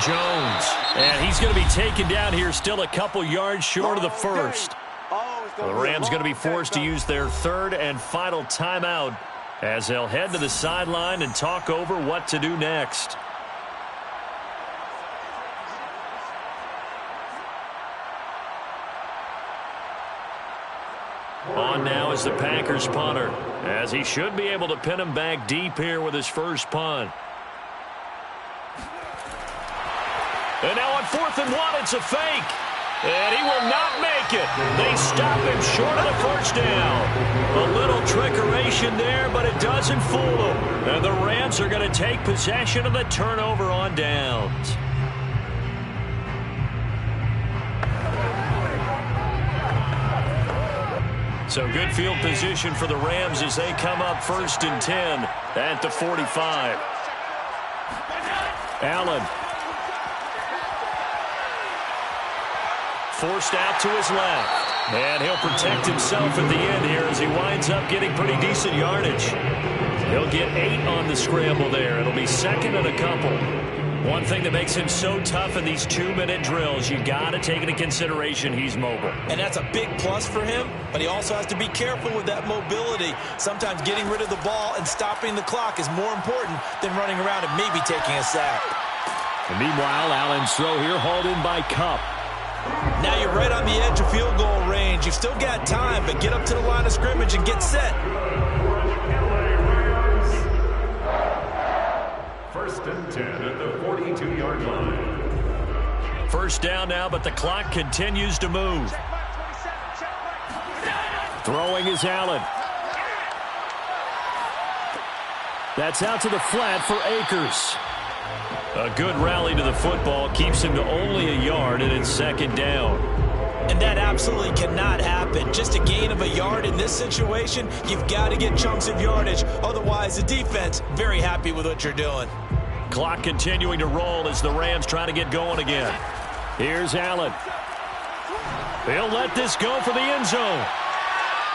Jones. And he's going to be taken down here still a couple yards short of the first. The Rams going to be forced to use their third and final timeout as they'll head to the sideline and talk over what to do next. On now is the Packers punter, as he should be able to pin him back deep here with his first punt. And now on 4th and 1, it's a fake. And he will not make it. They stop him short of the first down. A little trickeration there, but it doesn't fool them. And the Rams are going to take possession of the turnover on downs. So good field position for the Rams as they come up 1st and 10 at the 45. Allen. Forced out to his left. And he'll protect himself at the end here as he winds up getting pretty decent yardage. He'll get 8 on the scramble there. It'll be 2nd and a couple. One thing that makes him so tough in these 2-minute drills, you got to take into consideration he's mobile. And that's a big plus for him, but he also has to be careful with that mobility. Sometimes getting rid of the ball and stopping the clock is more important than running around and maybe taking a sack. And meanwhile, Allen's throw here hauled in by Kupp. Now you're right on the edge of field goal range. You've still got time, but get up to the line of scrimmage and get set. 1st and 10 at the 42-yard line. First down now, but the clock continues to move. Throwing is Allen. That's out to the flat for Akers. A good rally to the football keeps him to only a yard, and it's 2nd down. And that absolutely cannot happen. Just a gain of a yard in this situation, you've got to get chunks of yardage. Otherwise, the defense, very happy with what you're doing. Clock continuing to roll as the Rams try to get going again. Here's Allen. They'll let this go for the end zone.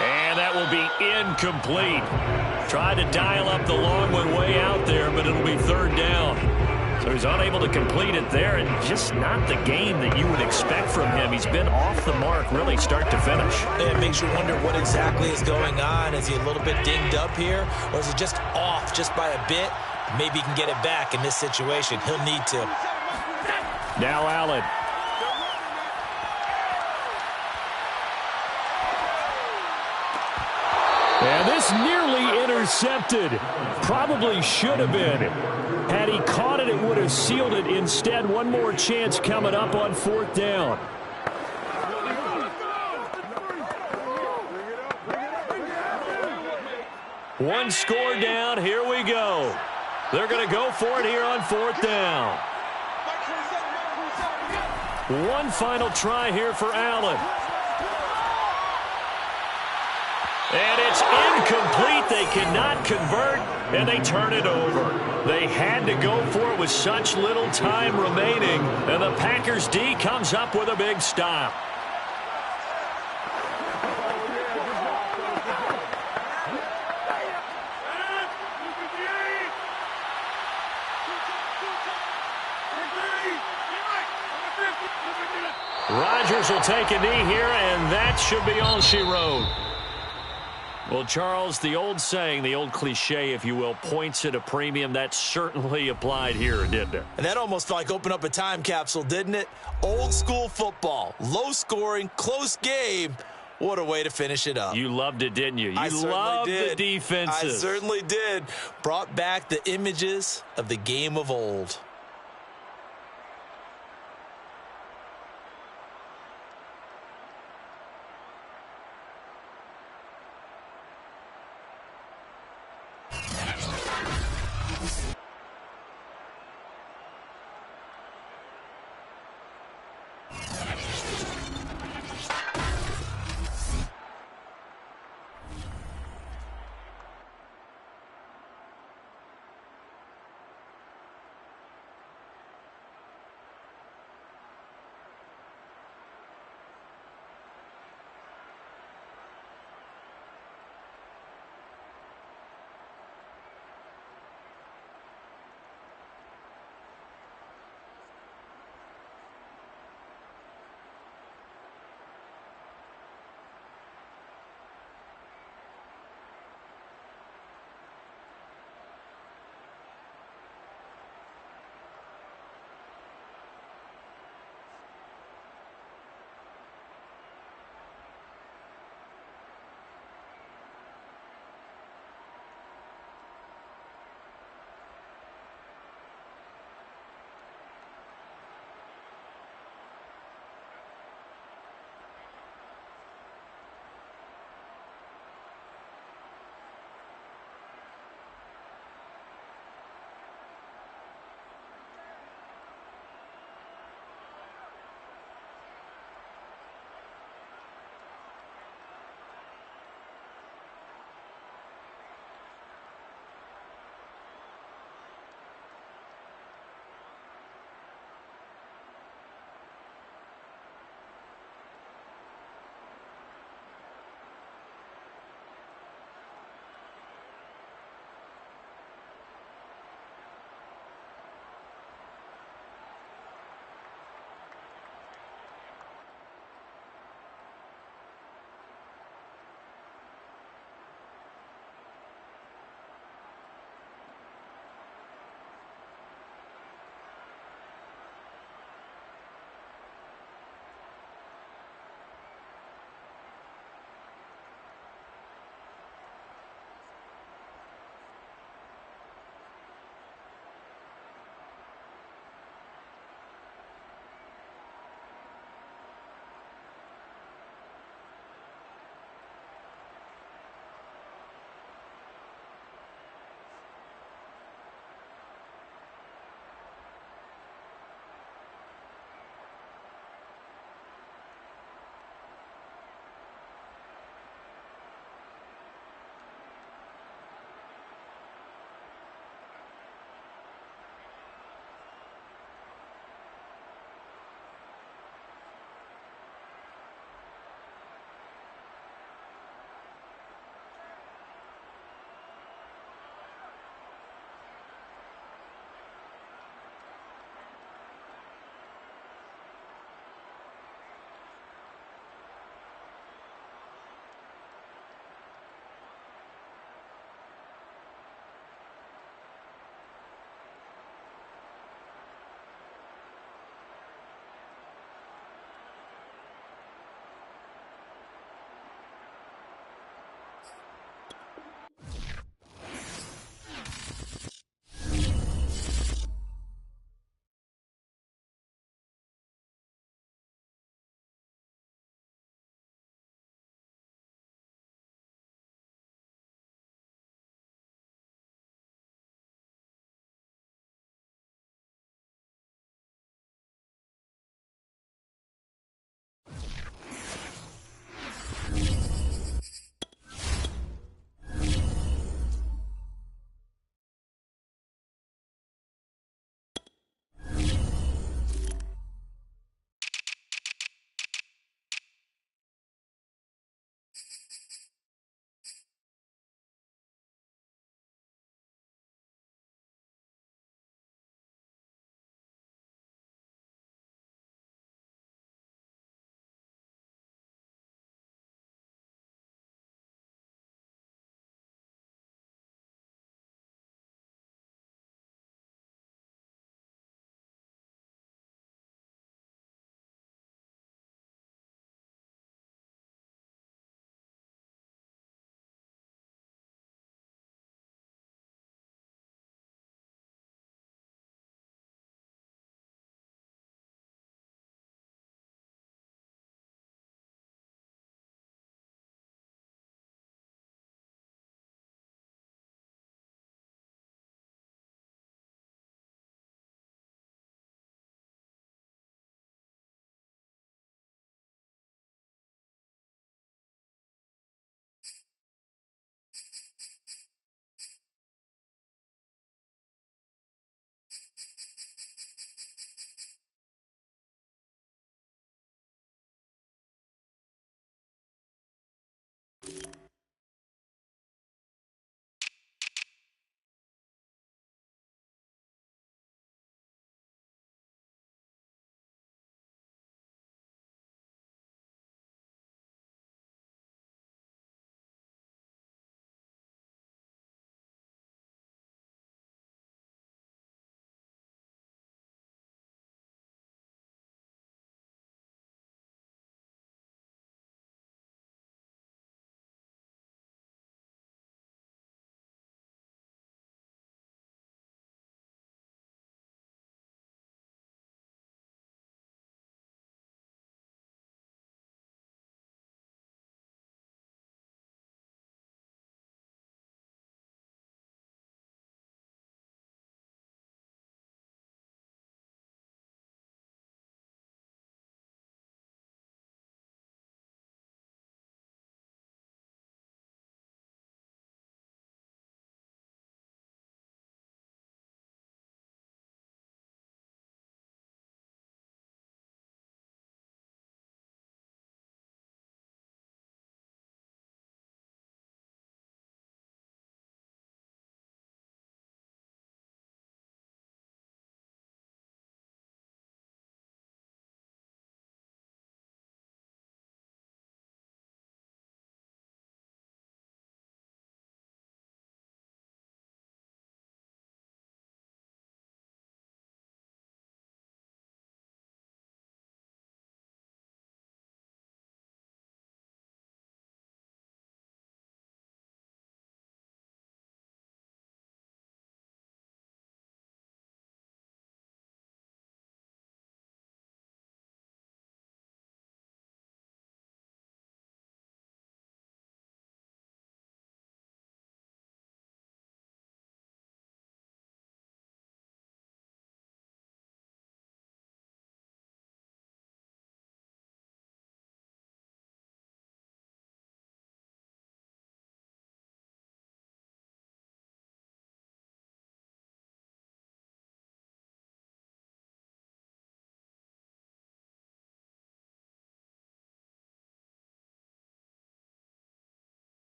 And that will be incomplete. Tried to dial up the long one way out there, but it'll be 3rd down. So he's unable to complete it there, and just not the game that you would expect from him. He's been off the mark really start to finish. It makes you wonder what exactly is going on. Is he a little bit dinged up here, or is he just off just by a bit? Maybe he can get it back in this situation. He'll need to. Now Allen. And this nearly intercepted. Probably should have been. Had he caught it, it would have sealed it. Instead, one more chance coming up on 4th down. One score down. Here we go. They're going to go for it here on 4th down. One final try here for Allen. And it's incomplete. They cannot convert, and they turn it over. They had to go for it with such little time remaining, and the Packers D comes up with a big stop. Rodgers will take a knee here, and that should be all she wrote. Well, Charles, the old saying, the old cliche, if you will, points at a premium. That certainly applied here, didn't it? And that almost like opened up a time capsule, didn't it? Old school football, low scoring, close game. What a way to finish it up. You loved it, didn't you? I You loved did. the defenses. I certainly did. Brought back the images of the game of old.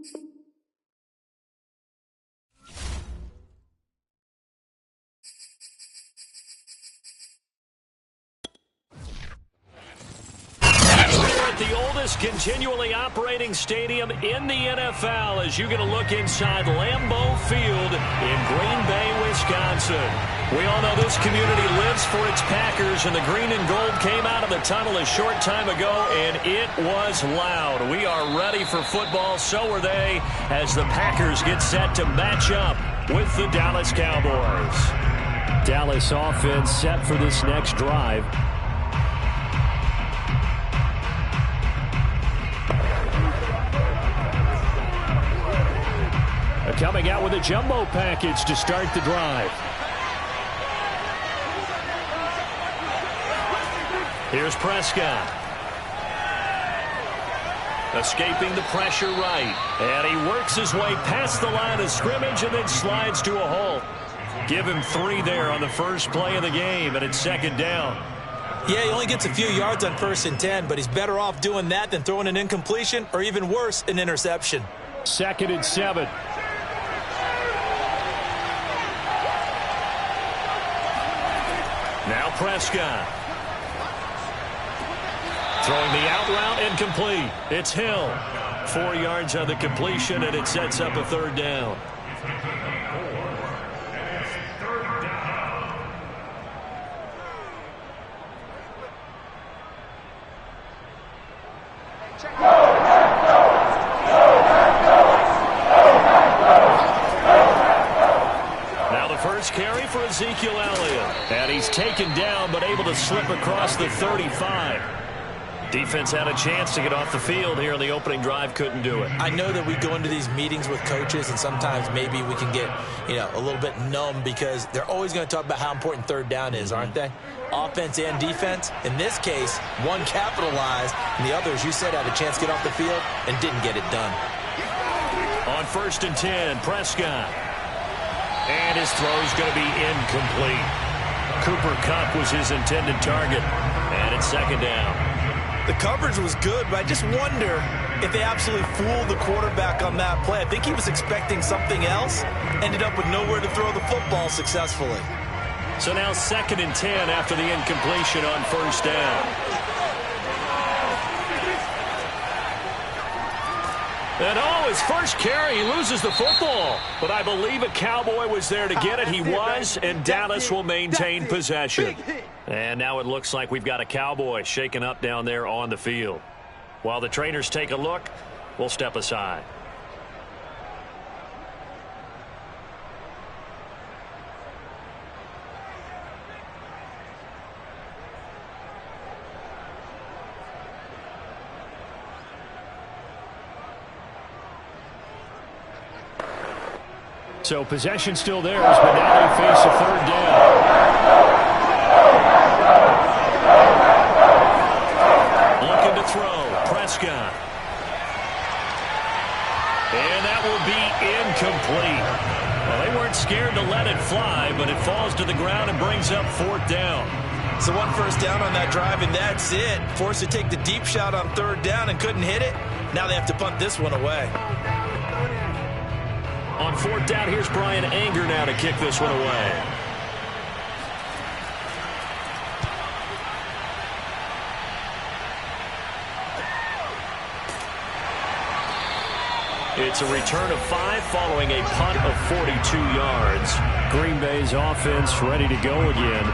The oldest continually operating stadium in the NFL as you get a look inside Lambeau Field in Green Bay, Wisconsin. We all know this community lives for its Packers, and the green and gold came out of the tunnel a short time ago, and it was loud. We are ready for football, so are they, as the Packers get set to match up with the Dallas Cowboys. Dallas offense set for this next drive. Coming out with a jumbo package to start the drive. Here's Prescott. Escaping the pressure right. And he works his way past the line of scrimmage and then slides to a halt. Give him 3 there on the first play of the game, and it's second down. Yeah, he only gets a few yards on 1st and 10, but he's better off doing that than throwing an incompletion or even worse, an interception. 2nd and 7. Now Prescott. Throwing the out route incomplete. It's Hill. 4 yards on the completion, and it sets up a 3rd down. Carry for Ezekiel Elliott. And he's taken down but able to slip across the 35. Defense had a chance to get off the field here in the opening drive, couldn't do it. I know that we go into these meetings with coaches and sometimes maybe we can get, a little bit numb because they're always going to talk about how important 3rd down is, aren't they? Offense and defense. In this case, one capitalized and the other, as you said, had a chance to get off the field and didn't get it done. On 1st and 10, Prescott. And his throw's going to be incomplete. Cooper Kupp was his intended target. And it's 2nd down. The coverage was good, but I just wonder if they absolutely fooled the quarterback on that play. I think he was expecting something else. Ended up with nowhere to throw the football successfully. So now 2nd and 10 after the incompletion on 1st down. And his first carry, he loses the football. But I believe a Cowboy was there to get it. He was, and Dallas will maintain possession. And now it looks like we've got a Cowboy shaken up down there on the field. While the trainers take a look, we'll step aside. So possession still theirs, but now they face a 3rd down. Looking to throw, Prescott. And that will be incomplete. Well, they weren't scared to let it fly, but it falls to the ground and brings up 4th down. So 1 first down on that drive, and that's it. Forced to take the deep shot on 3rd down and couldn't hit it. Now they have to punt this one away. On 4th down, here's Brian Anger now to kick this one away. It's a return of 5 following a punt of 42 yards. Green Bay's offense ready to go again.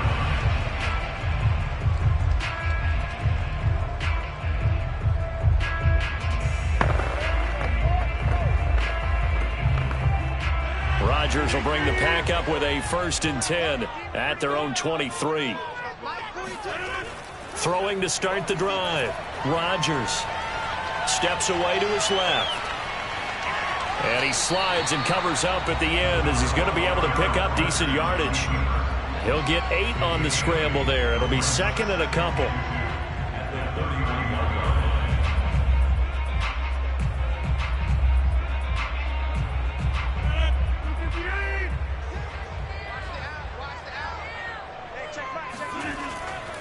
Rodgers will bring the pack up with a 1st and 10 at their own 23. Throwing to start the drive. Rodgers steps away to his left. And he slides and covers up at the end as he's going to be able to pick up decent yardage. He'll get 8 on the scramble there. It'll be 2nd and a couple.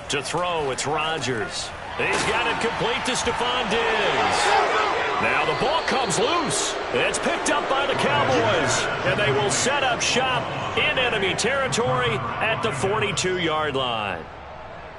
To throw, it's Rodgers. He's got it complete to Stephon Diggs. Now the ball comes loose. It's picked up by the Cowboys, and they will set up shop in enemy territory at the 42-yard line.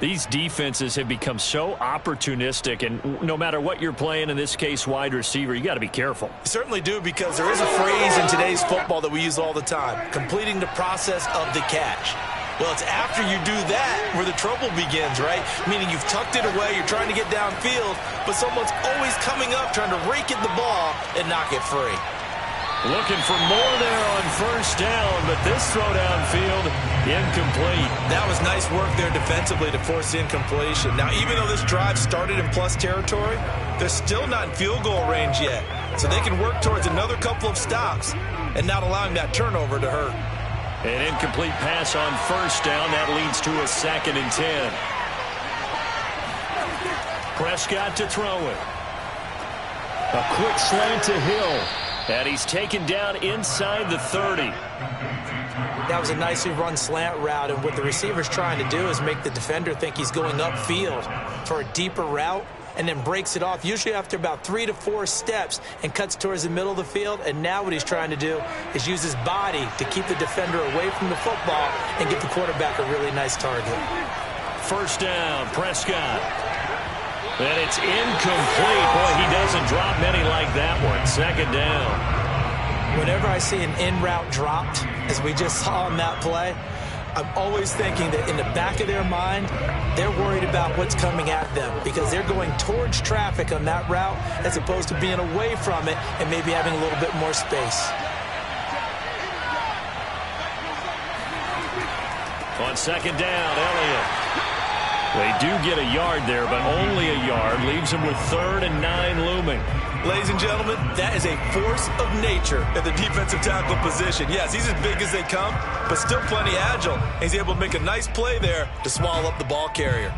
These defenses have become so opportunistic, and no matter what you're playing, in this case wide receiver, you got to be careful. You certainly do, because there is a phrase in today's football that we use all the time: completing the process of the catch. Well, it's after you do that where the trouble begins, right? Meaning you've tucked it away, you're trying to get downfield, but someone's always coming up trying to rake at the ball and knock it free. Looking for more there on first down, but this throw downfield, incomplete. That was nice work there defensively to force the incompletion. Now, even though this drive started in plus territory, they're still not in field goal range yet. So they can work towards another couple of stops and not allowing that turnover to hurt. An incomplete pass on first down. That leads to a 2nd and 10. Prescott to throw it. A quick slant to Hill. And he's taken down inside the 30. That was a nicely run slant route, and what the receiver's trying to do is make the defender think he's going upfield for a deeper route, and then breaks it off, usually after about 3 to 4 steps, and cuts towards the middle of the field. And now what he's trying to do is use his body to keep the defender away from the football and give the quarterback a really nice target. First down, Prescott. And it's incomplete. Boy, he doesn't drop many like that one. 2nd down. Whenever I see an in-route dropped, as we just saw on that play, I'm always thinking that in the back of their mind, they're worried about what's coming at them, because they're going towards traffic on that route as opposed to being away from it and maybe having a little bit more space. On 2nd down, Elliott. They do get a yard there, but only a yard. Leaves them with 3rd and 9 looming. Ladies and gentlemen, that is a force of nature at the defensive tackle position. Yes, he's as big as they come, but still plenty agile. He's able to make a nice play there to swallow up the ball carrier.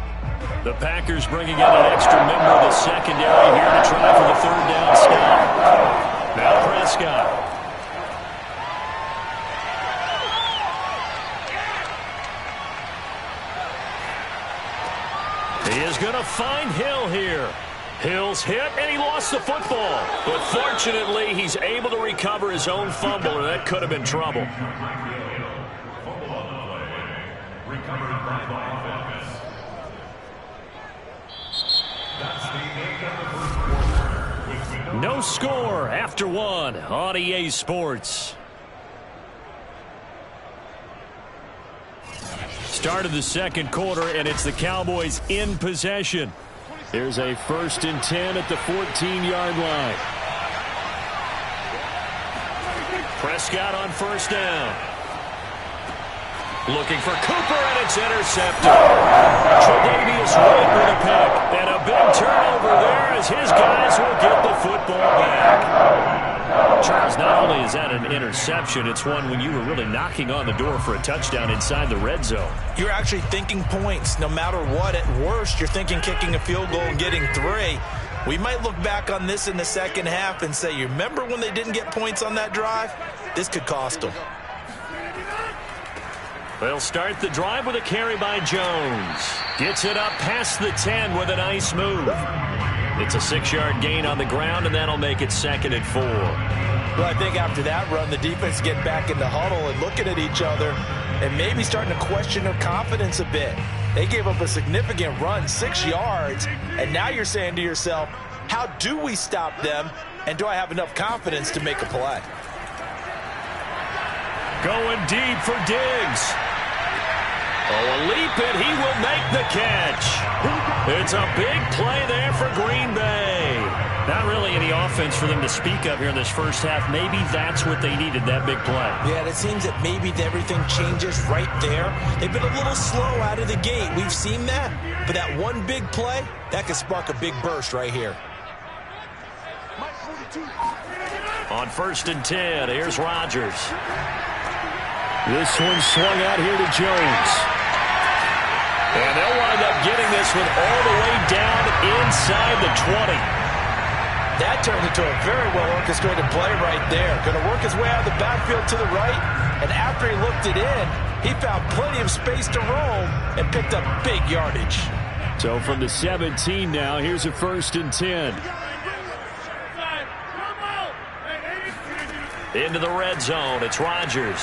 The Packers bringing in an extra member of the secondary here to try for the 3rd down stop. Now Prescott. He is going to find Hill here. Hill's hit, and he lost the football. But fortunately, he's able to recover his own fumble, and that could have been trouble. No score after 1 on EA Sports. Start of the 2nd quarter, and it's the Cowboys in possession. Here's a 1st and 10 at the 14-yard line. Prescott on first down. Looking for Cooper, and it's intercepted. Tre'Davious White with a pick. And a big turnover there as his guys will get the football back. Charles, not only is that an interception, it's one when you were really knocking on the door for a touchdown inside the red zone. You're actually thinking points. No matter what, at worst, you're thinking kicking a field goal and getting 3. We might look back on this in the second half and say, you remember when they didn't get points on that drive? This could cost them. They'll start the drive with a carry by Jones. Gets it up past the 10 with a nice move. It's a 6-yard gain on the ground, and that'll make it 2nd and 4. Well, I think after that run, the defense get back in the huddle and looking at each other and maybe starting to question their confidence a bit. They gave up a significant run, 6 yards, and now you're saying to yourself, how do we stop them, and do I have enough confidence to make a play? Going deep for Diggs. Oh, a leap, and he will make the catch. It's a big play there for Green Bay. Not really any offense for them to speak of here in this first half. Maybe that's what they needed, that big play. Yeah, it seems that maybe everything changes right there. They've been a little slow out of the gate. We've seen that. But that one big play, that could spark a big burst right here. On 1st and 10, here's Rodgers. This one swung out here to Jones. And they'll wind up getting this one all the way down inside the 20. That turned into a very well-orchestrated play right there. Going to work his way out of the backfield to the right, and after he looked it in, he found plenty of space to roam and picked up big yardage. So from the 17 now, here's a 1st and 10. Into the red zone, it's Rodgers.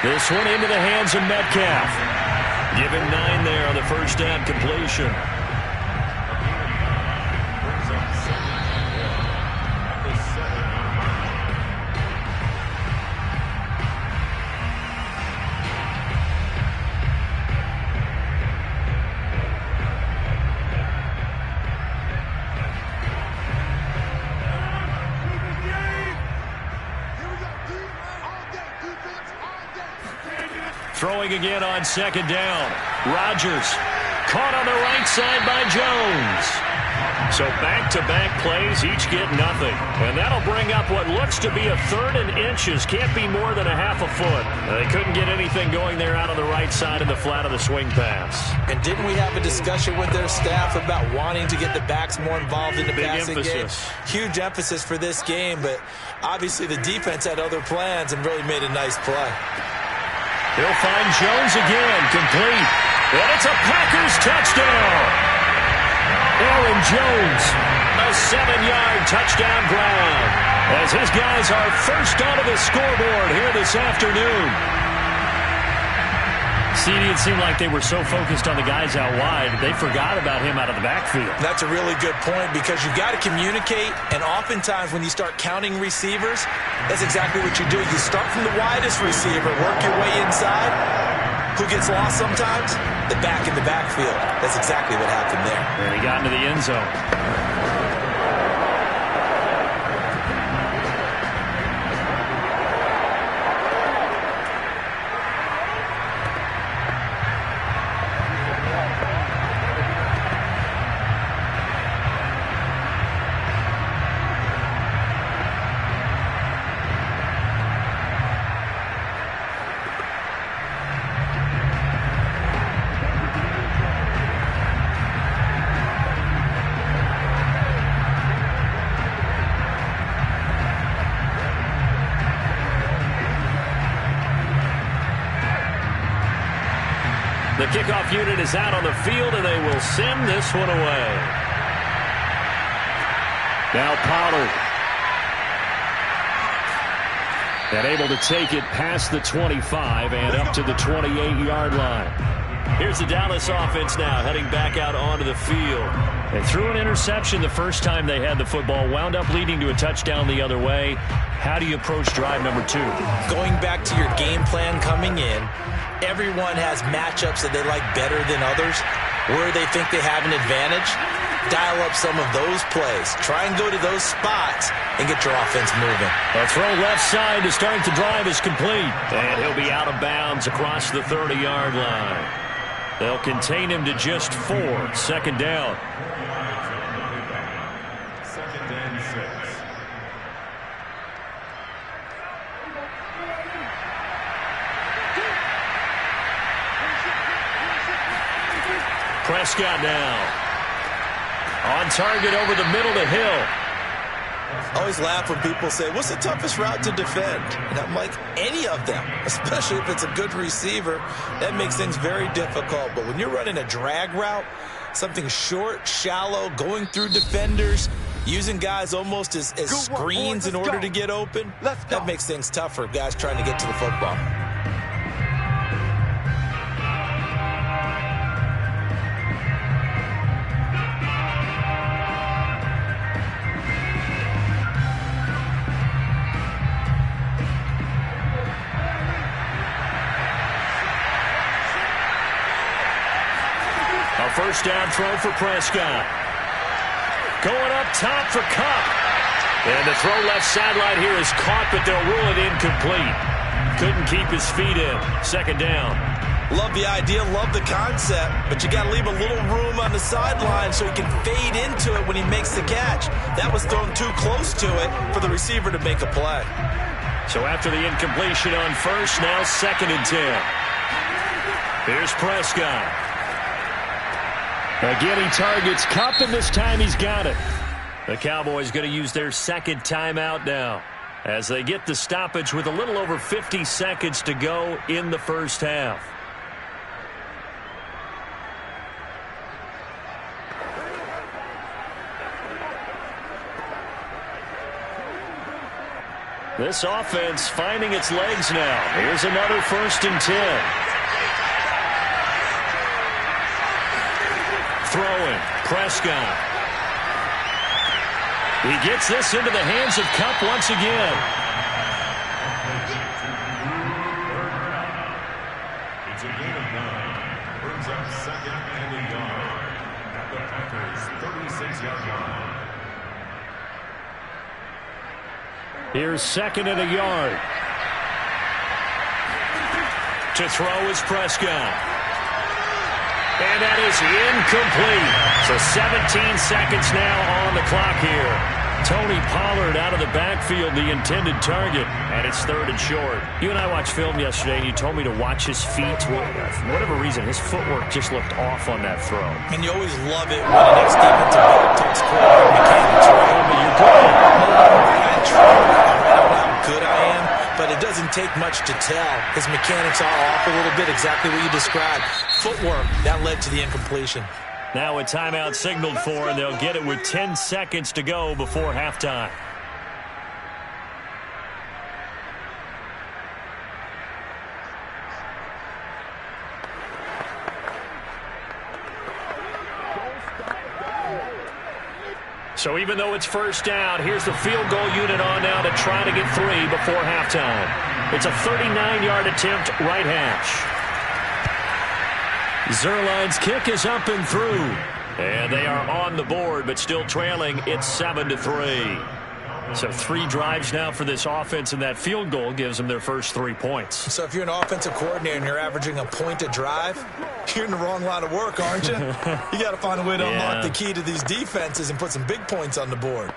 This one into the hands of Metcalf. Give him 9 there on the first down completion. Throwing again on second down. Rodgers caught on the right side by Jones. So back-to-back plays, each get nothing. And that'll bring up what looks to be a 3rd and inches. Can't be more than a half a foot. They couldn't get anything going there out on the right side in the flat of the swing pass. And didn't we have a discussion with their staff about wanting to get the backs more involved in the passing game? Huge emphasis for this game, but obviously the defense had other plans and really made a nice play. He'll find Jones again, complete. And it's a Packers touchdown. Aaron Jones, a 7-yard touchdown grab, as his guys are first onto the scoreboard here this afternoon. CD, it seemed like they were so focused on the guys out wide, they forgot about him out of the backfield. That's a really good point because you've got to communicate, and oftentimes when you start counting receivers, that's exactly what you do. You start from the widest receiver, work your way inside. Who gets lost sometimes? The back in the backfield. That's exactly what happened there. And he got into the end zone. The kickoff unit is out on the field, and they will send this one away. Now Pollard. And able to take it past the 25 and up to the 28-yard line. Here's the Dallas offense now heading back out onto the field. They threw an interception the first time they had the football, wound up leading to a touchdown the other way. How do you approach drive number 2? Going back to your game plan coming in, everyone has matchups that they like better than others, where they think they have an advantage. Dial up some of those plays. Try and go to those spots and get your offense moving. A throw left side to start the drive is complete. And he'll be out of bounds across the 30-yard line. They'll contain him to just 4. Second down. Second and 6. Prescott now. On target over the middle to Hill. I always laugh when people say, what's the toughest route to defend? And I'm like, any of them, especially if it's a good receiver. That makes things very difficult. But when you're running a drag route, something short, shallow, going through defenders, using guys almost as screens in order to get open, that makes things tough for guys trying to get to the football. First down throw for Prescott. Going up top for Kupp. And the throw left sideline here is caught, but they'll rule it incomplete. Couldn't keep his feet in. Second down. Love the idea, love the concept, but you got to leave a little room on the sideline so he can fade into it when he makes the catch. That was thrown too close to it for the receiver to make a play. So after the incompletion on first, now second and 10. Here's Prescott. Again, he targets Kupp, and this time he's got it. The Cowboys going to use their second timeout now as they get the stoppage with a little over 50 seconds to go in the first half. This offense finding its legs now. Here's another 1st and 10. Throwing, Prescott. He gets this into the hands of Kupp once again. It's a gain of 9. Brings up 2nd and a yard at the Packers' 36-yard line. Here's 2nd and a yard. To throw is Prescott. And that is incomplete. So 17 seconds now on the clock here. Tony Pollard out of the backfield, the intended target, and it's 3rd and short. You and I watched film yesterday, and you told me to watch his feet. For whatever reason, his footwork just looked off on that throw. And you always love it when an ex-defensive back talks quarterback mechanics, right? But you're good. I don't know how good I am, but it doesn't take much to tell. His mechanics are off a little bit, exactly what you described. Footwork, that led to the incompletion. Now a timeout signaled for, and they'll get it with 10 seconds to go before halftime. So even though it's 1st down, here's the field goal unit on now to try to get 3 before halftime. It's a 39-yard attempt, right hash. Zuerlein's kick is up and through. And they are on the board, but still trailing. It's 7-3. So 3 drives now for this offense, and that field goal gives them their first 3 points. So if you're an offensive coordinator and you're averaging a point a drive, you're in the wrong line of work, aren't you? You got to find a way to unlock the key to these defenses and put some big points on the board.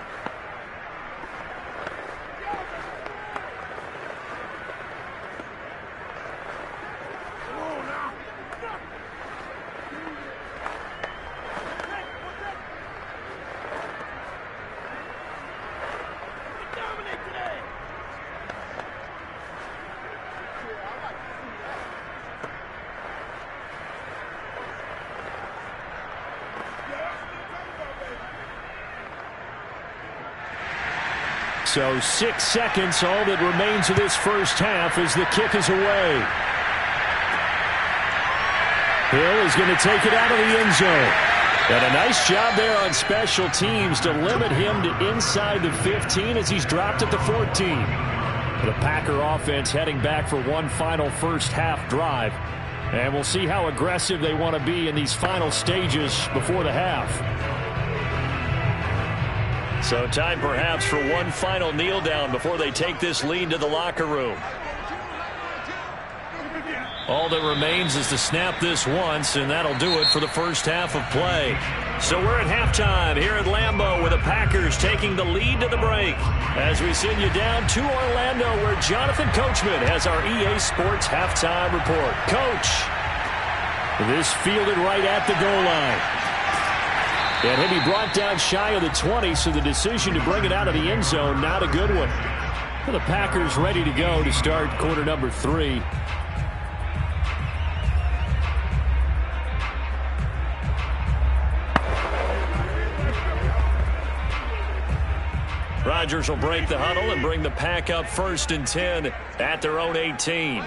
So 6 seconds, all that remains of this first half as the kick is away. Hill is going to take it out of the end zone. And a nice job there on special teams to limit him to inside the 15 as he's dropped at the 14. The Packer offense heading back for one final first half drive. And we'll see how aggressive they want to be in these final stages before the half. So time perhaps for one final kneel down before they take this lead to the locker room. All that remains is to snap this once, and that'll do it for the first half of play. So we're at halftime here at Lambeau with the Packers taking the lead to the break. As we send you down to Orlando where Jonathan Coachman has our EA Sports halftime report. Coach, this fielded right at the goal line. And he'll be brought down shy of the 20, so the decision to bring it out of the end zone, not a good one. Well, the Packers ready to go to start quarter number 3. Rodgers will break the huddle and bring the Pack up 1st and 10 at their own 18.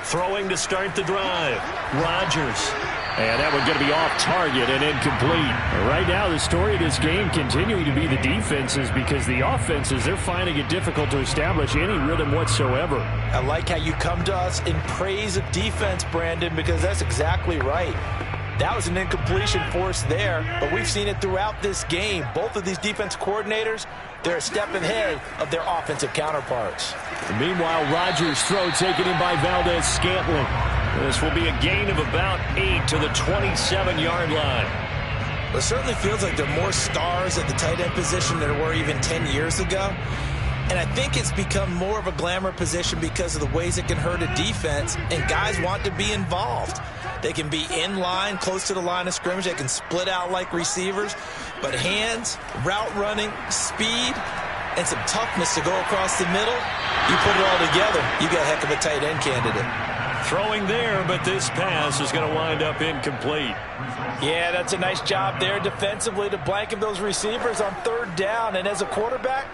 Throwing to start the drive. Rodgers. And that one's going to be off target and incomplete. Right now, the story of this game continuing to be the defenses, because the offenses, they're finding it difficult to establish any rhythm whatsoever. I like how you come to us in praise of defense, Brandon, because that's exactly right. That was an incompletion forced there, but we've seen it throughout this game. Both of these defense coordinators, they're a step ahead of their offensive counterparts. And meanwhile, Rodgers' throw taken in by Valdes-Scantling. This will be a gain of about 8 to the 27-yard line. Well, it certainly feels like there are more stars at the tight end position than there were even 10 years ago. And I think it's become more of a glamour position because of the ways it can hurt a defense, and guys want to be involved. They can be in line, close to the line of scrimmage. They can split out like receivers. But hands, route running, speed, and some toughness to go across the middle, you put it all together, you got a heck of a tight end candidate. Throwing there, but this pass is going to wind up incomplete. Yeah, that's a nice job there defensively to blanket those receivers on 3rd down. And as a quarterback,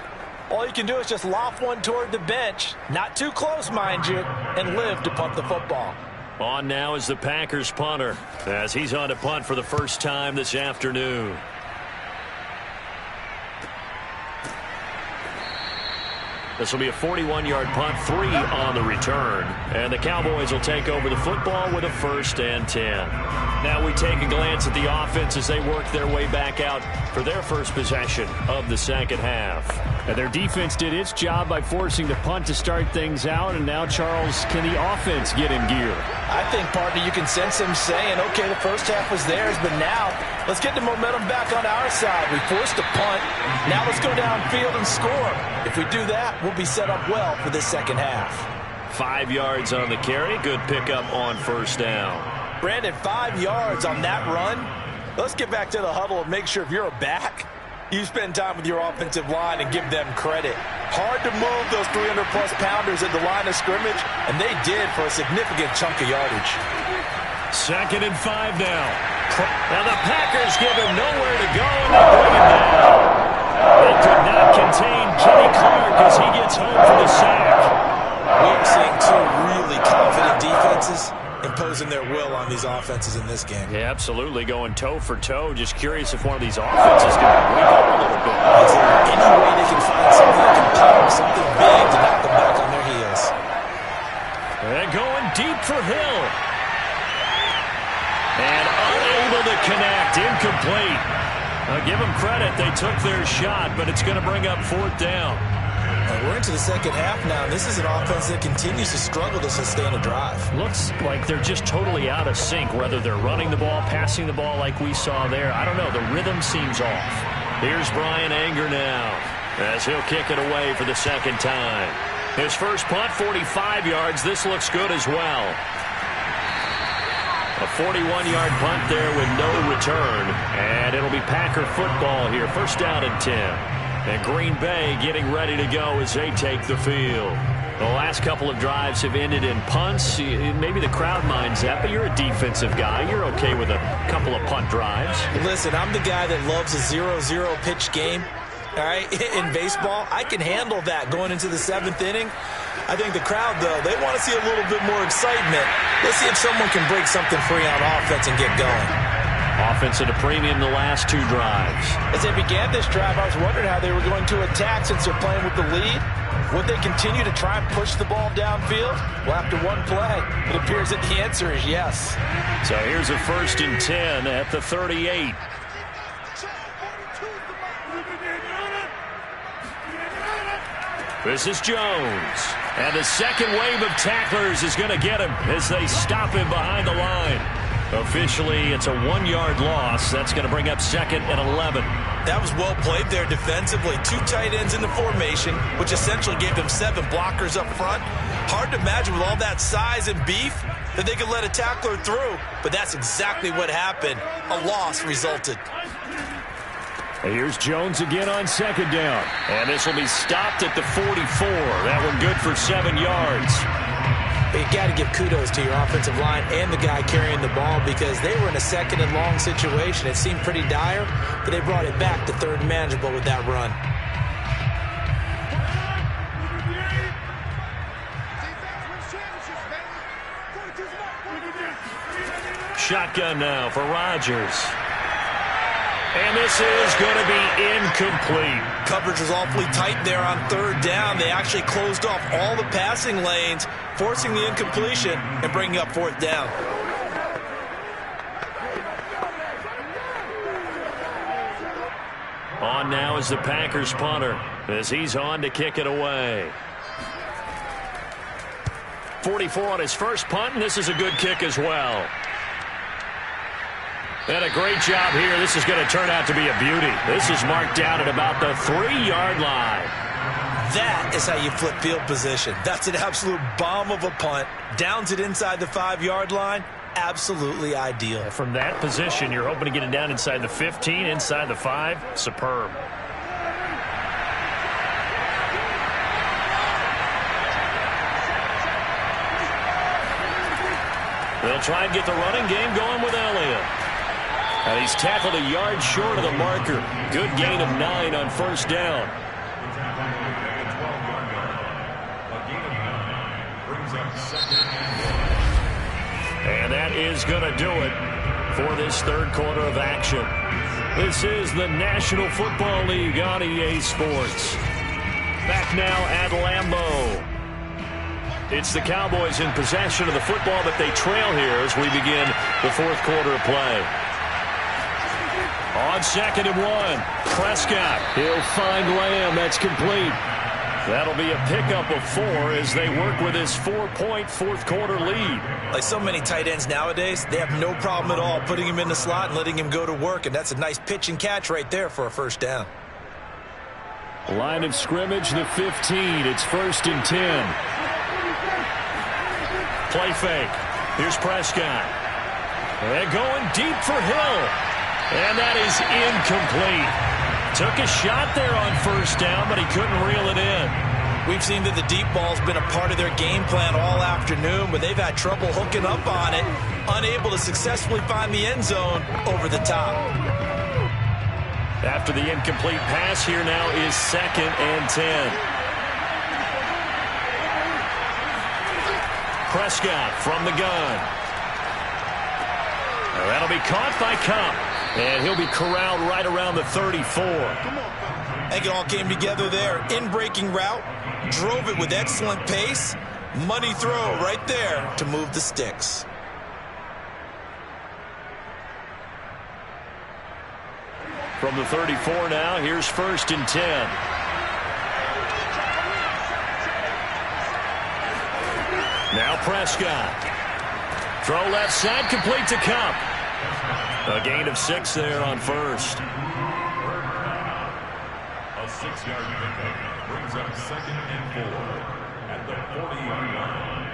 All you can do is just loft one toward the bench, not too close, mind you, and live to punt the football. On now is the Packers punter, as he's on to punt for the first time this afternoon. This will be a 41-yard punt, 3 on the return. And the Cowboys will take over the football with a 1st and 10. Now we take a glance at the offense as they work their way back out for their first possession of the second half. And their defense did its job by forcing the punt to start things out. And now, Charles, can the offense get in gear? I think, partner, you can sense him saying, okay, the first half was theirs, but now let's get the momentum back on our side. We forced a punt. Now let's go downfield and score. If we do that, we'll be set up well for this second half. 5 yards on the carry. Good pickup on first down. Brandon, 5 yards on that run. Let's get back to the huddle and make sure if you're a back, you spend time with your offensive line and give them credit. Hard to move those 300-plus pounders at the line of scrimmage, and they did for a significant chunk of yardage. 2nd and 5 now. Now the Packers give him nowhere to go, and they bring him down. They could not contain Kenny Clark as he gets home for the sack. We're seeing 2 really confident defenses imposing their will on these offenses in this game. Yeah, absolutely, going toe for toe. Just curious if one of these offenses can wake up a little bit. Is there any way they can find something that can power something big to knock them back on their heels? And going deep for Hill. And unable to connect, incomplete. Give them credit, they took their shot, but it's going to bring up 4th down. We're into the second half now, and this is an offense that continues to struggle to sustain a drive. Looks like they're just totally out of sync, whether they're running the ball, passing the ball like we saw there. I don't know, the rhythm seems off. Here's Brian Anger now, as he'll kick it away for the second time. His first punt, 45 yards. This looks good as well. A 41-yard punt there with no return, and it'll be Packer football here. 1st down and 10. And Green Bay getting ready to go as they take the field. The last couple of drives have ended in punts. Maybe the crowd minds that, but you're a defensive guy. You're okay with a couple of punt drives. Listen, I'm the guy that loves a 0-0 pitch game. All right, in baseball, I can handle that going into the 7th inning. I think the crowd, though, they want to see a little bit more excitement. Let's see if someone can break something free on offense and get going. Offense at a premium the last 2 drives. As they began this drive, I was wondering how they were going to attack since they're playing with the lead. Would they continue to try and push the ball downfield? Well, after one play, it appears that the answer is yes. So here's a 1st and 10 at the 38. This is Jones. And the second wave of tacklers is going to get him as they stop him behind the line. Officially, it's a 1-yard loss. That's going to bring up 2nd and 11. That was well played there defensively. 2 tight ends in the formation, which essentially gave them 7 blockers up front. Hard to imagine with all that size and beef that they could let a tackler through. But that's exactly what happened. A loss resulted. Here's Jones again on 2nd down. And this will be stopped at the 44. That one good for 7 yards. But you got to give kudos to your offensive line and the guy carrying the ball because they were in a 2nd and long situation. It seemed pretty dire, but they brought it back to 3rd and manageable with that run. Shotgun now for Rodgers. And this is going to be incomplete. Coverage was awfully tight there on 3rd down. They actually closed off all the passing lanes, forcing the incompletion and bringing up 4th down. On now is the Packers punter as he's on to kick it away. 44 on his first punt, and this is a good kick as well. And a great job here. This is going to turn out to be a beauty. This is marked down at about the 3-yard line. That is how you flip field position. That's an absolute bomb of a punt. Downs it inside the 5-yard line. Absolutely ideal. From that position, you're hoping to get it down inside the 15, inside the 5. Superb. They'll try and get the running game going with Elliott. And he's tackled a yard short of the marker. Good gain of 9 on 1st down. Brings up second and 1. And that is going to do it for this third quarter of action. This is the National Football League on EA Sports. Back now at Lambeau. It's the Cowboys in possession of the football, but they trail here as we begin the fourth quarter of play. On 2nd and 1, Prescott. He'll find Lamb. That's complete. That'll be a pickup of 4 as they work with his 4-point fourth quarter lead. Like so many tight ends nowadays, they have no problem at all putting him in the slot and letting him go to work, and that's a nice pitch and catch right there for a first down. Line of scrimmage, the 15. It's 1st and 10. Play fake. Here's Prescott. And going deep for Hill. And that is incomplete. Took a shot there on first down, but he couldn't reel it in. We've seen that the deep ball's been a part of their game plan all afternoon, but they've had trouble hooking up on it, unable to successfully find the end zone over the top. After the incomplete pass, here now is 2nd and 10. Prescott from the gun. That'll be caught by Kupp. And he'll be corralled right around the 34. I think it all came together there. In-breaking route, drove it with excellent pace. Money throw right there to move the sticks. From the 34 now, here's 1st and 10. Now Prescott. Throw left side, complete to Kupp. A gain of 6 there on first. A 6-yard pickup brings up 2nd and 4 at the 40-yard line.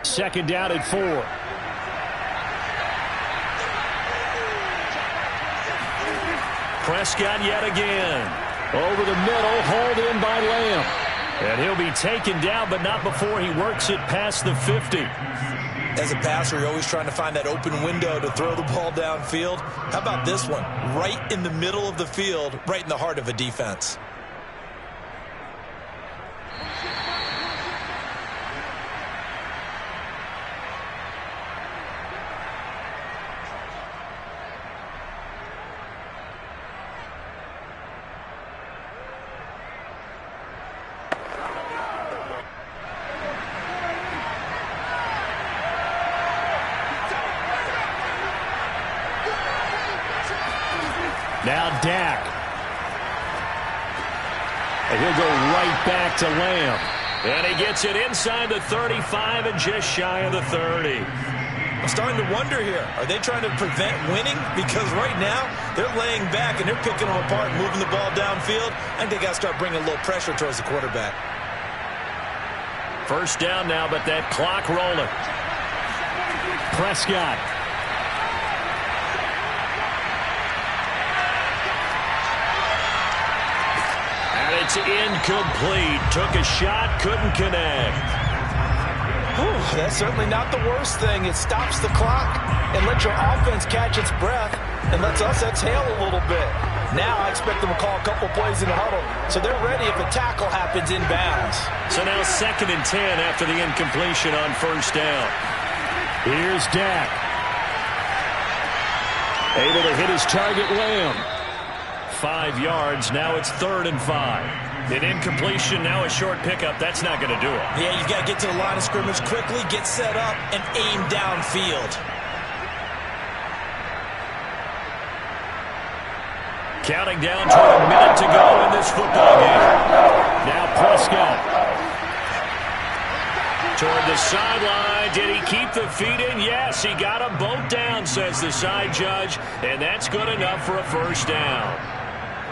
2nd down and 4. Prescott yet again. Over the middle, hauled in by Lamb. And he'll be taken down, but not before he works it past the 50. As a passer, you're always trying to find that open window to throw the ball downfield. How about this one? Right in the middle of the field, right in the heart of a defense. Now Dak. And he'll go right back to Lamb. And he gets it inside the 35 and just shy of the 30. I'm starting to wonder here. Are they trying to prevent winning? Because right now, they're laying back and they're picking them apart, moving the ball downfield. I think they got to start bringing a little pressure towards the quarterback. First down now, but that clock rolling. Prescott. And it's incomplete. Took a shot, couldn't connect. Whew, that's certainly not the worst thing. It stops the clock and lets your offense catch its breath and lets us exhale a little bit. Now I expect them to call a couple plays in the huddle, so they're ready if a tackle happens inbounds. So now 2nd and 10 after the incompletion on first down. Here's Dak. Able to hit his target, Lamb. 5 yards. Now it's 3rd and 5. An incompletion, now a short pickup. That's not going to do it. Yeah, you've got to get to the line of scrimmage quickly, get set up, and aim downfield. Counting down to a minute to go in this football game. Now Prescott. Toward the sideline. Did he keep the feet in? Yes, he got them both down, says the side judge. And that's good enough for a first down.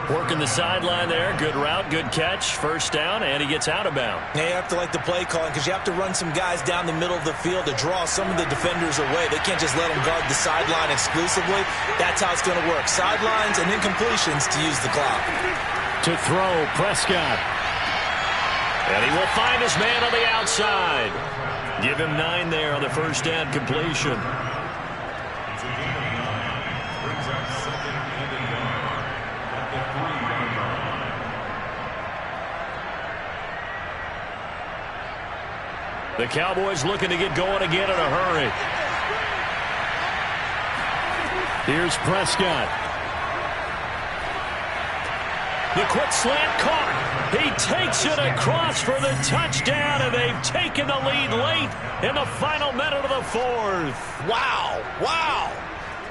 Working the sideline there. Good route, good catch. First down, and he gets out of bounds. Yeah, you have to like the play calling because you have to run some guys down the middle of the field to draw some of the defenders away. They can't just let them guard the sideline exclusively. That's how it's going to work. Sidelines and incompletions to use the clock. To throw, Prescott. And he will find his man on the outside. Give him 9 there on the first down completion. It's a gain of 9. Brings up 2nd and 1 at the 3-yard line. The Cowboys looking to get going again in a hurry. Here's Prescott. The quick slant caught. He takes it across for the touchdown, and they've taken the lead late in the final minute of the fourth. Wow. Wow.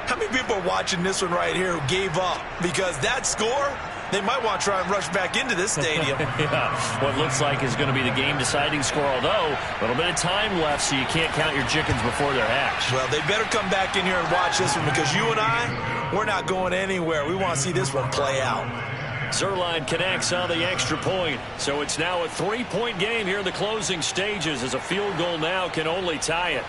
How many people are watching this one right here who gave up? Because that score, they might want to try and rush back into this stadium. Yeah, what looks like is going to be the game-deciding score, although a little bit of time left, so you can't count your chickens before they're hatched. Well, they better come back in here and watch this one, because you and I, we're not going anywhere. We want to see this one play out. Zuerlein connects on the extra point, so it's now a 3-point game here in the closing stages, as a field goal now can only tie it.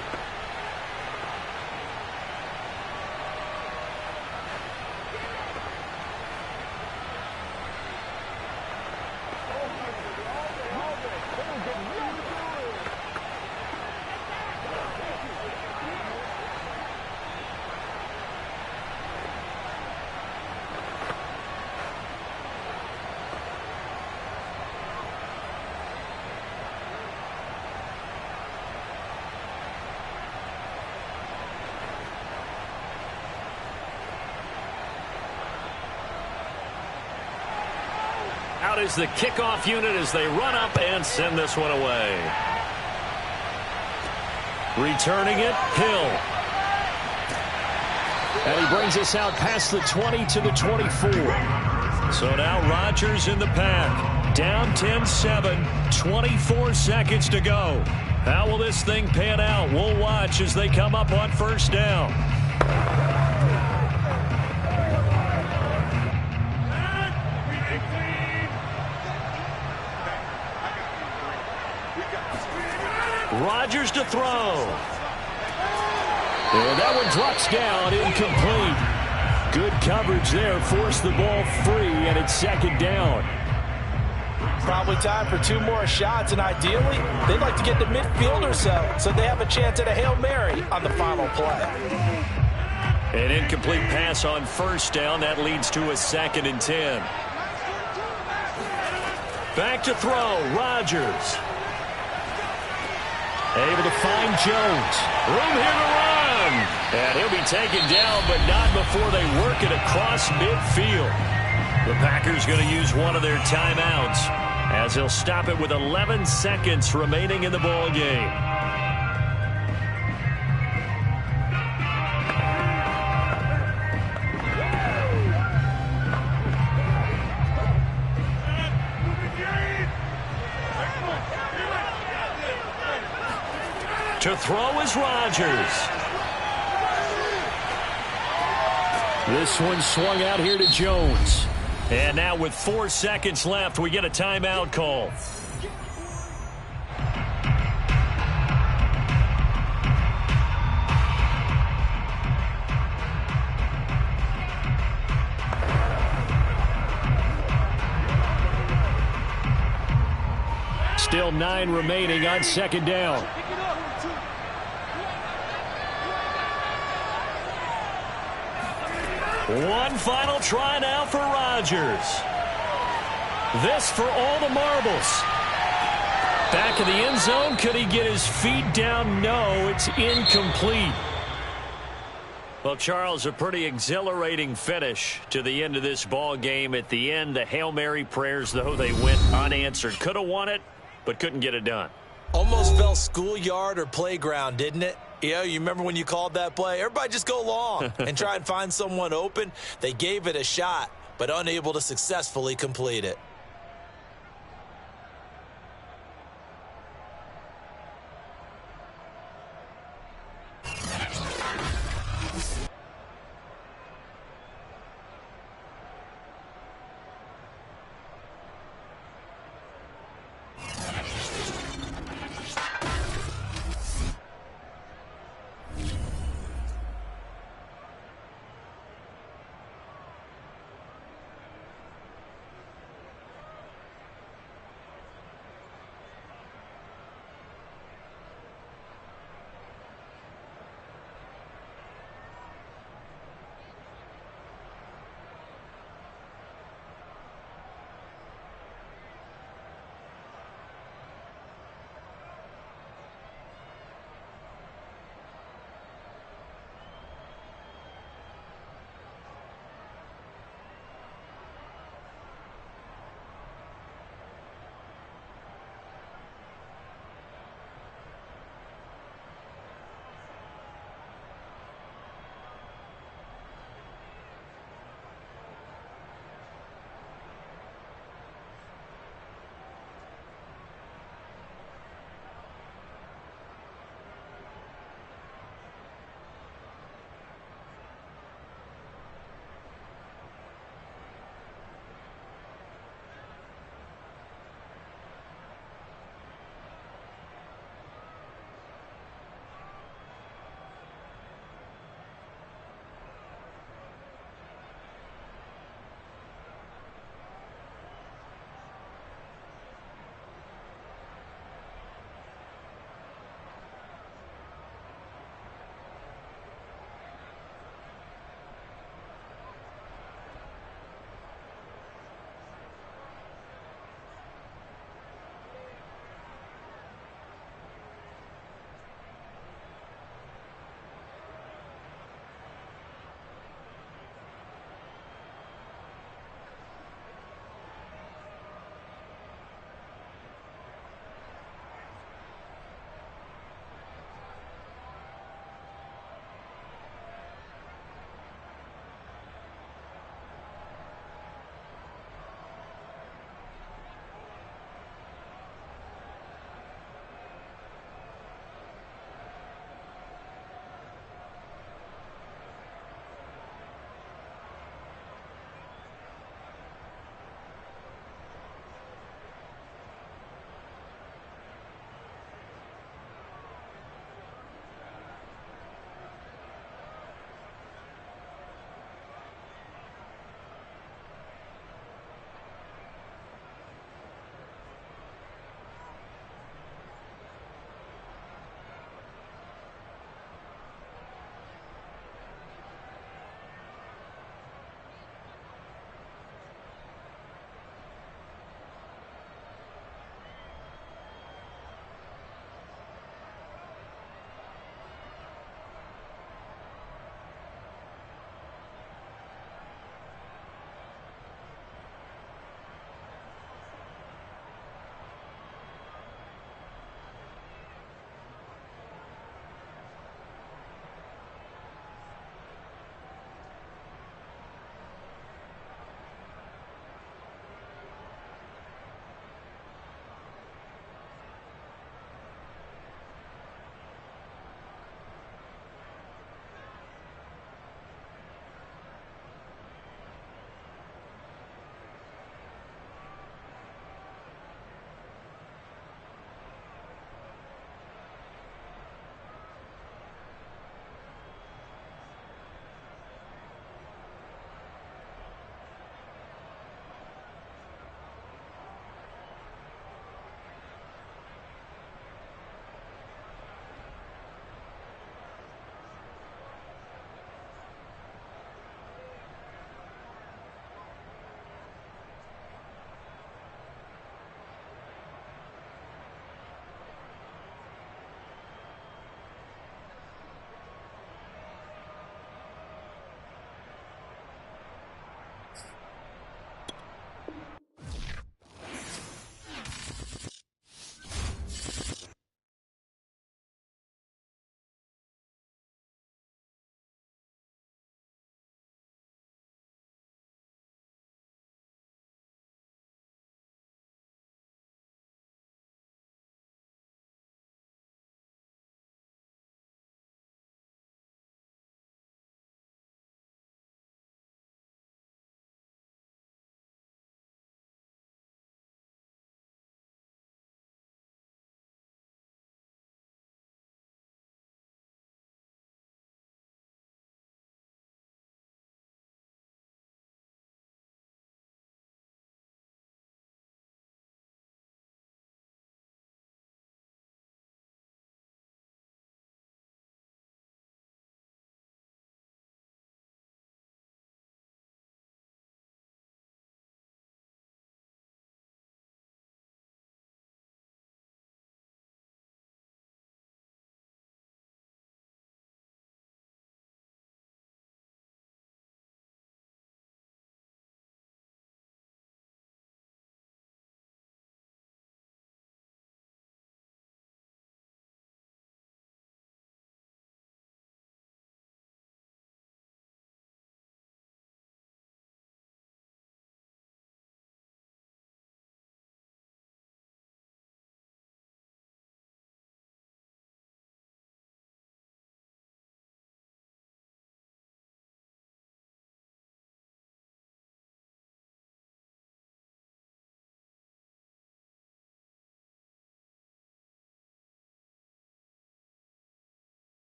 Out is the kickoff unit as they run up and send this one away. Returning it, Hill. And he brings us out past the 20 to the 24. So now Rodgers in the pack. Down 10-7, 24 seconds to go. How will this thing pan out? We'll watch as they come up on first down. Rodgers to throw. And that one drops down, incomplete. Good coverage there, forced the ball free, and it's second down. Probably time for 2 more shots, and ideally, they'd like to get to midfield or so they have a chance at a Hail Mary on the final play. An incomplete pass on first down. That leads to a 2nd and 10. Back to throw, Rodgers. Able to find Jones. Room here to run. And he'll be taken down, but not before they work it across midfield. The Packers going to use one of their timeouts, as he'll stop it with 11 seconds remaining in the ball game. To throw is Rodgers. This one swung out here to Jones. And now with 4 seconds left, we get a timeout call. Still 9 remaining on second down. One final try now for Rodgers. This for all the marbles. Back of the end zone. Could he get his feet down? No, it's incomplete. Well, Charles, a pretty exhilarating finish to the end of this ball game. At the end, the Hail Mary prayers, though, they went unanswered. Could have won it, but couldn't get it done. Almost felt schoolyard or playground, didn't it? Yeah, you remember when you called that play? Everybody just go long and try and find someone open. They gave it a shot, but unable to successfully complete it.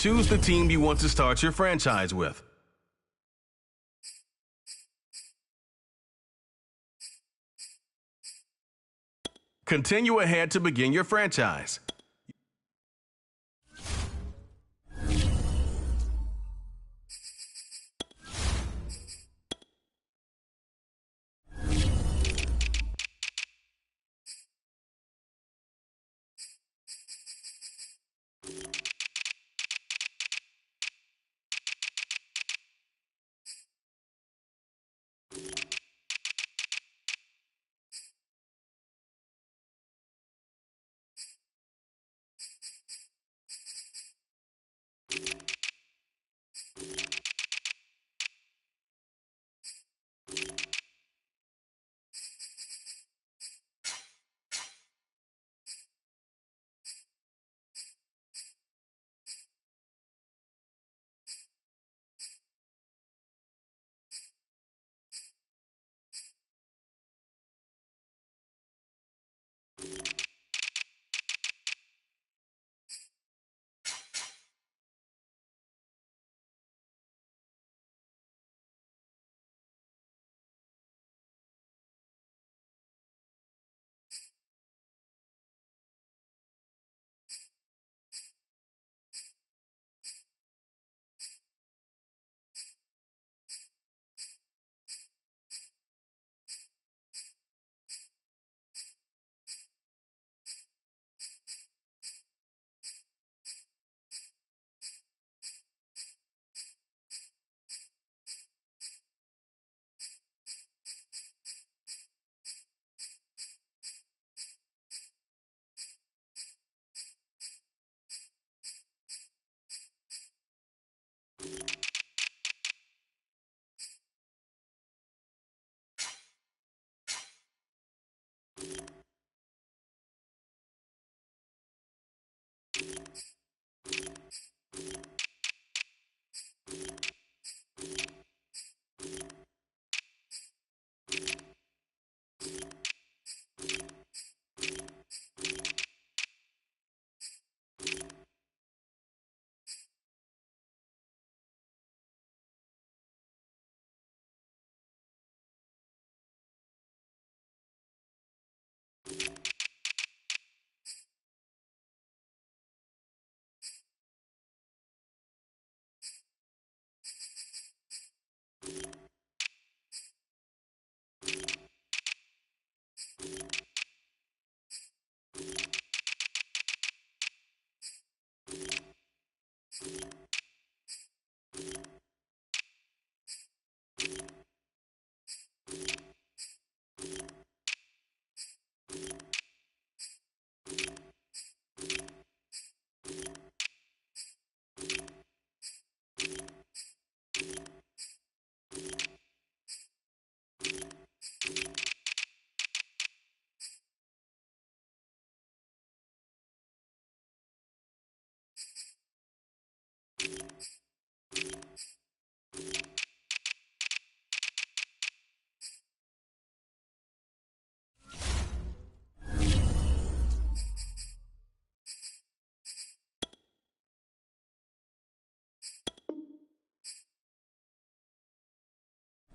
Choose the team you want to start your franchise with. Continue ahead to begin your franchise.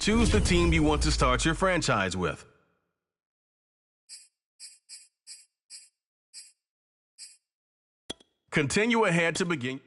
Choose the team you want to start your franchise with. Continue ahead to begin.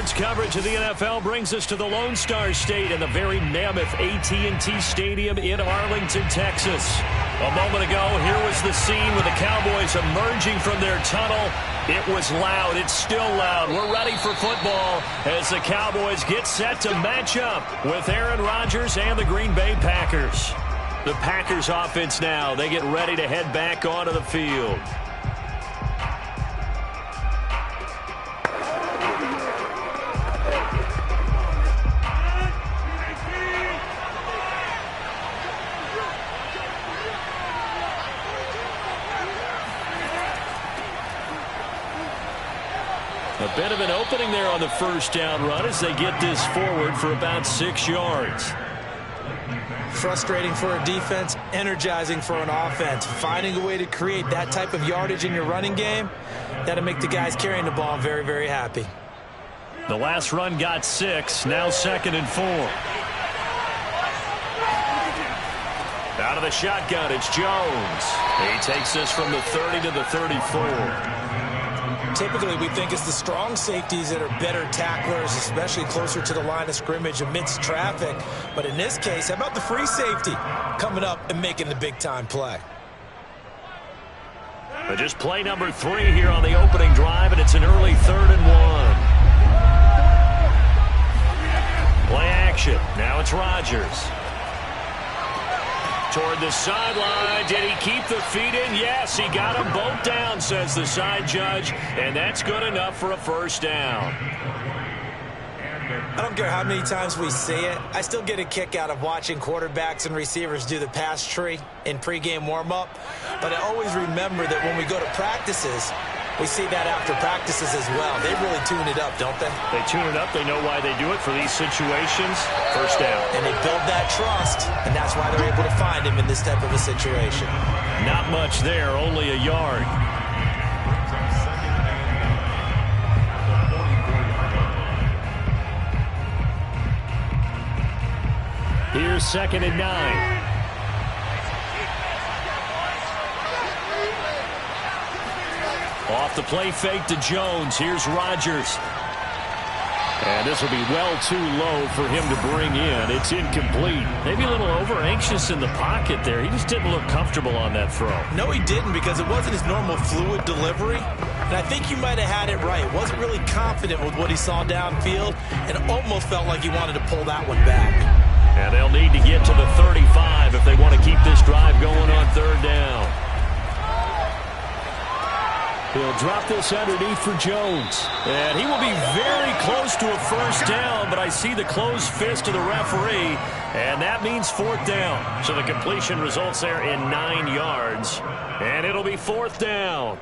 Sports coverage of the NFL brings us to the Lone Star State and the very mammoth AT&T Stadium in Arlington, Texas. A moment ago, here was the scene with the Cowboys emerging from their tunnel. It was loud. It's still loud. We're ready for football as the Cowboys get set to match up with Aaron Rodgers and the Green Bay Packers. The Packers offense now, they get ready to head back onto the field. A bit of an opening there on the first down run as they get this forward for about 6 yards. Frustrating for a defense, energizing for an offense. Finding a way to create that type of yardage in your running game, that'll make the guys carrying the ball very, very happy. The last run got 6, now 2nd and 4. Out of the shotgun, it's Jones. He takes this from the 30 to the 34. Typically, we think it's the strong safeties that are better tacklers, especially closer to the line of scrimmage amidst traffic. But in this case, how about the free safety coming up and making the big-time play? But just play number 3 here on the opening drive, and it's an early 3rd and 1. Play action. Now it's Rodgers. Toward the sideline. Did he keep the feet in? Yes, he got them both down, says the side judge, and that's good enough for a first down. I don't care how many times we see it. I still get a kick out of watching quarterbacks and receivers do the pass tree in pregame warm-up. But I always remember that when we go to practices, we see that after practices as well. They really tune it up, don't they? They tune it up. They know why they do it for these situations. First down. And they build that trust, and that's why they're able to find him in this type of a situation. Not much there, only a yard. Here's 2nd and 9. Off the play fake to Jones. Here's Rodgers. And this will be well too low for him to bring in. It's incomplete. Maybe a little over-anxious in the pocket there. He just didn't look comfortable on that throw. No, he didn't, because it wasn't his normal fluid delivery. And I think you might have had it right. Wasn't really confident with what he saw downfield and almost felt like he wanted to pull that one back. And they'll need to get to the 35 if they want to keep this drive going on 3rd down. He'll drop this underneath for Jones. And he will be very close to a first down, but I see the closed fist of the referee, and that means 4th down. So the completion results there in 9 yards, and it'll be 4th down.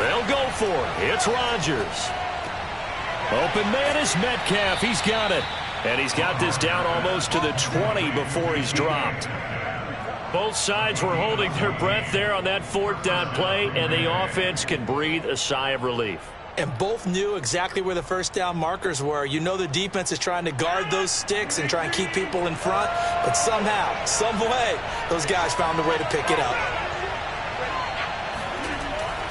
They'll go for it. It's Rodgers. Open man is Metcalf. He's got it. And he's got this down almost to the 20 before he's dropped. Both sides were holding their breath there on that 4th down play, and the offense can breathe a sigh of relief. And both knew exactly where the first down markers were. You know the defense is trying to guard those sticks and try and keep people in front, but somehow, some way, those guys found a way to pick it up.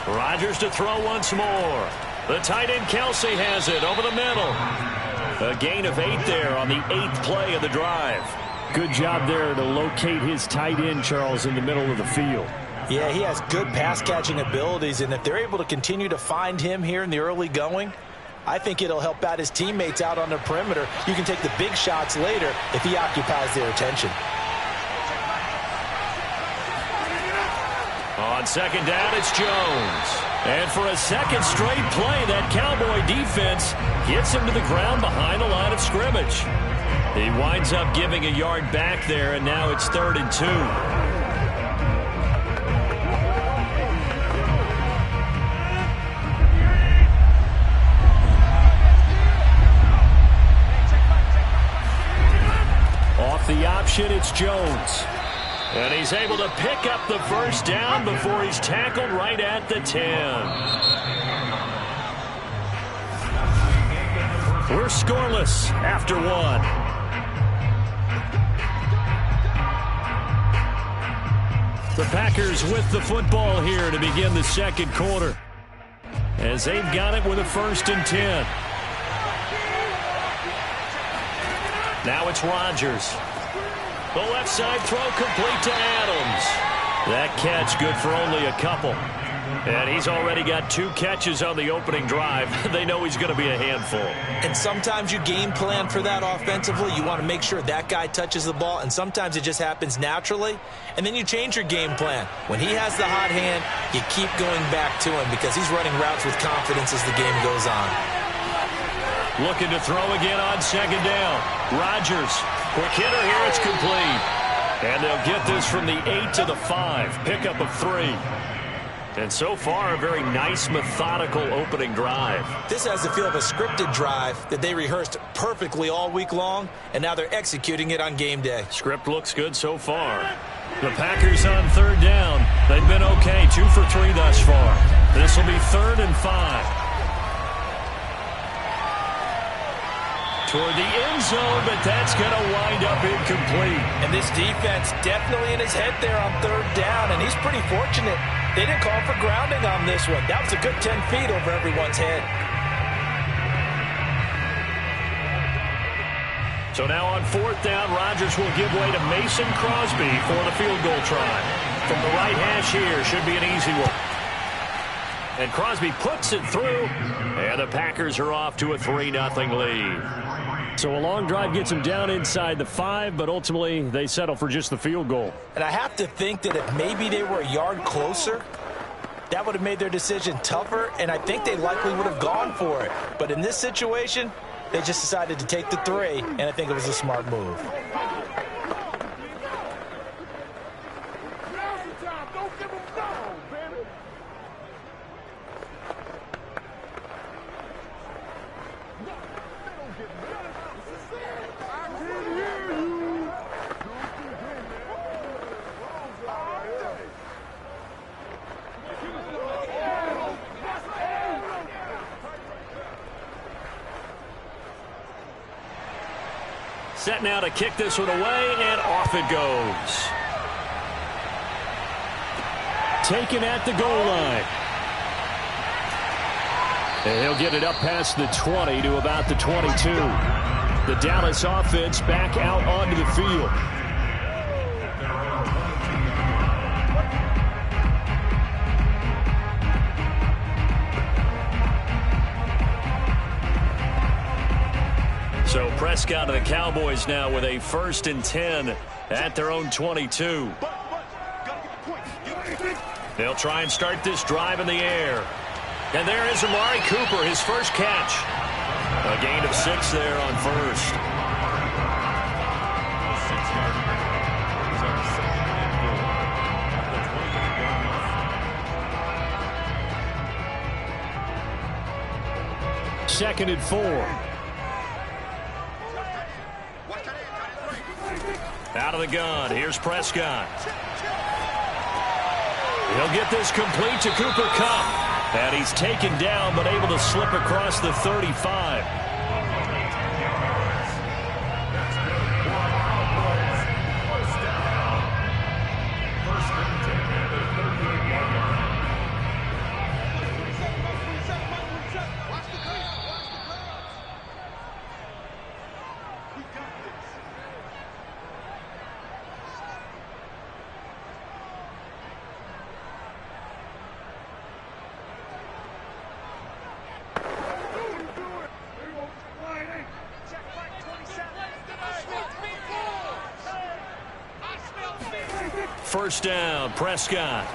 Rodgers to throw once more. The tight end Kelsey has it over the middle. A gain of 8 there on the 8th play of the drive. Good job there to locate his tight end, Charles, in the middle of the field. Yeah, he has good pass-catching abilities, and if they're able to continue to find him here in the early going, I think it'll help out his teammates out on the perimeter. You can take the big shots later if he occupies their attention. On 2nd down, it's Jones. And for a 2nd straight play, that Cowboy defense gets him to the ground behind the line of scrimmage. He winds up giving a yard back there, and now it's 3rd and 2. Off the option, it's Jones. And he's able to pick up the first down before he's tackled right at the 10. We're scoreless after 1. The Packers with the football here to begin the second quarter, as they've got it with a 1st and 10. Now it's Rodgers. The left side throw complete to Adams. That catch good for only a couple. And he's already got 2 catches on the opening drive. They know he's going to be a handful. And sometimes you game plan for that offensively. You want to make sure that guy touches the ball, and sometimes it just happens naturally. And then you change your game plan. When he has the hot hand, you keep going back to him because he's running routes with confidence as the game goes on. Looking to throw again on 2nd down. Rodgers, quick hitter here, it's complete. And they'll get this from the 8 to the 5. Pickup of 3. And so far, a very nice, methodical opening drive. This has the feel of a scripted drive that they rehearsed perfectly all week long, and now they're executing it on game day. Script looks good so far. The Packers on 3rd down. They've been okay, 2 for 3 thus far. This will be 3rd and 5. Toward the end zone, but that's going to wind up incomplete. And this defense definitely in his head there on 3rd down, and he's pretty fortunate. They didn't call for grounding on this one. That was a good 10 feet over everyone's head. So now on 4th down, Rodgers will give way to Mason Crosby for the field goal try. From the right hash here, should be an easy one. And Crosby puts it through, and the Packers are off to a 3-0 lead. So a long drive gets them down inside the 5, but ultimately they settle for just the field goal. And I have to think that if maybe they were a yard closer, that would have made their decision tougher, and I think they likely would have gone for it. But in this situation, they just decided to take the 3, and I think it was a smart move. Set now to kick this one away, and off it goes. Taken at the goal line. And he'll get it up past the 20 to about the 22. The Dallas offense back out onto the field. So Prescott and the Cowboys now with a 1st and 10 at their own 22. They'll try and start this drive in the air. And there is Amari Cooper, his first catch. A gain of 6 there on 1st. Second and 4. Out of the gun, here's Prescott. He'll get this complete to Cooper Kupp. And he's taken down, but able to slip across the 35. First down, Prescott.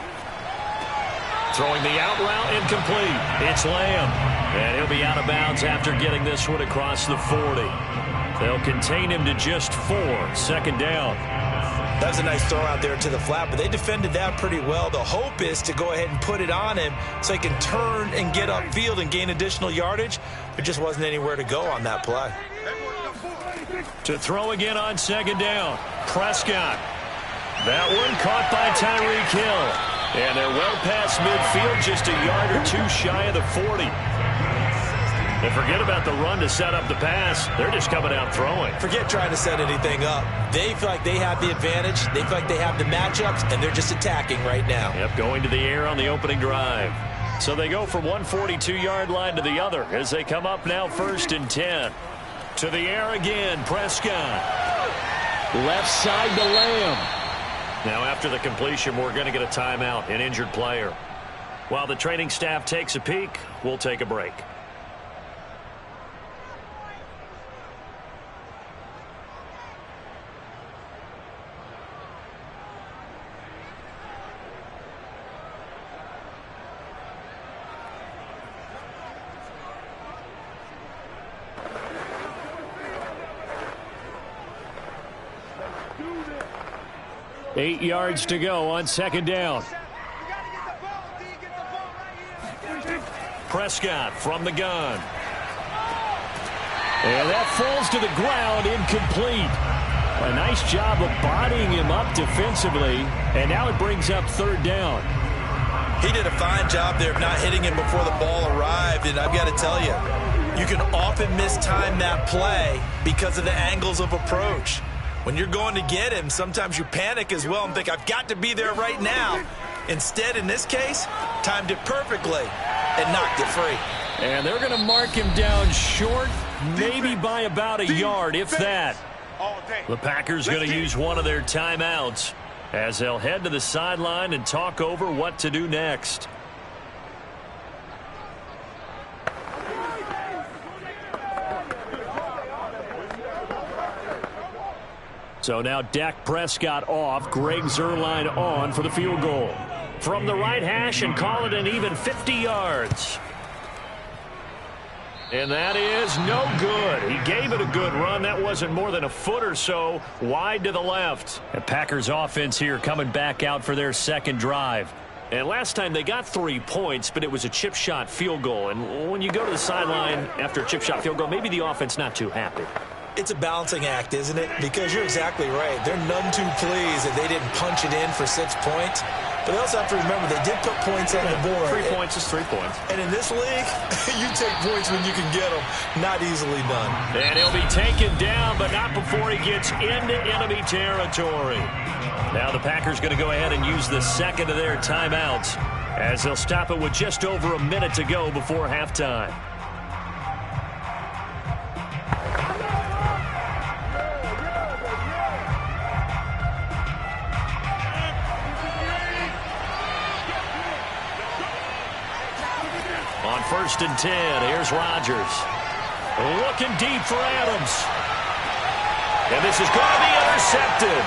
Throwing the out route, incomplete. It's Lamb. And he'll be out of bounds after getting this one across the 40. They'll contain him to just 4. 2nd down. That was a nice throw out there to the flat, but they defended that pretty well. The hope is to go ahead and put it on him so he can turn and get upfield and gain additional yardage. There just wasn't anywhere to go on that play. To throw again on 2nd down, Prescott. That one caught by Tyreek Hill. And they're well past midfield, just a yard or 2 shy of the 40. And forget about the run to set up the pass. They're just coming out throwing. Forget trying to set anything up. They feel like they have the advantage. They feel like they have the matchups, and they're just attacking right now. Yep, going to the air on the opening drive. So they go from one 42-yard line to the other as they come up now 1st and 10. To the air again, Prescott. Left side to Lamb. Now after the completion, we're going to get a timeout, an injured player. While the training staff takes a peek, we'll take a break. Eight yards to go on 2nd down. Prescott from the gun. And that falls to the ground, incomplete. A nice job of bodying him up defensively, and now it brings up 3rd down. He did a fine job there of not hitting him before the ball arrived, and I've got to tell you, you can often mistime that play because of the angles of approach. When you're going to get him, sometimes you panic as well and think, I've got to be there right now. Instead, in this case, timed it perfectly and knocked it free. And they're going to mark him down short, maybe by about a yard, if that. The Packers going to use one of their timeouts as they'll head to the sideline and talk over what to do next. So now Dak Prescott off, Greg Zuerlein on for the field goal. From the right hash and call it an even 50 yards. And that is no good. He gave it a good run. That wasn't more than a foot or so wide to the left. The Packers offense here coming back out for their 2nd drive. And last time they got 3 points, but it was a chip shot field goal. And when you go to the sideline after a chip shot field goal, maybe the offense not too happy. It's a balancing act, isn't it? Because you're exactly right. They're none too pleased that they didn't punch it in for 6 points. But they also have to remember they did put points on the board. 3 points is 3 points. And in this league, you take points when you can get them. Not easily done. And he'll be taken down, but not before he gets into enemy territory. Now the Packers going to go ahead and use the 2nd of their timeouts as they'll stop it with just over a minute to go before halftime. On 1st and 10, here's Rodgers. Looking deep for Adams. And this is going to be intercepted.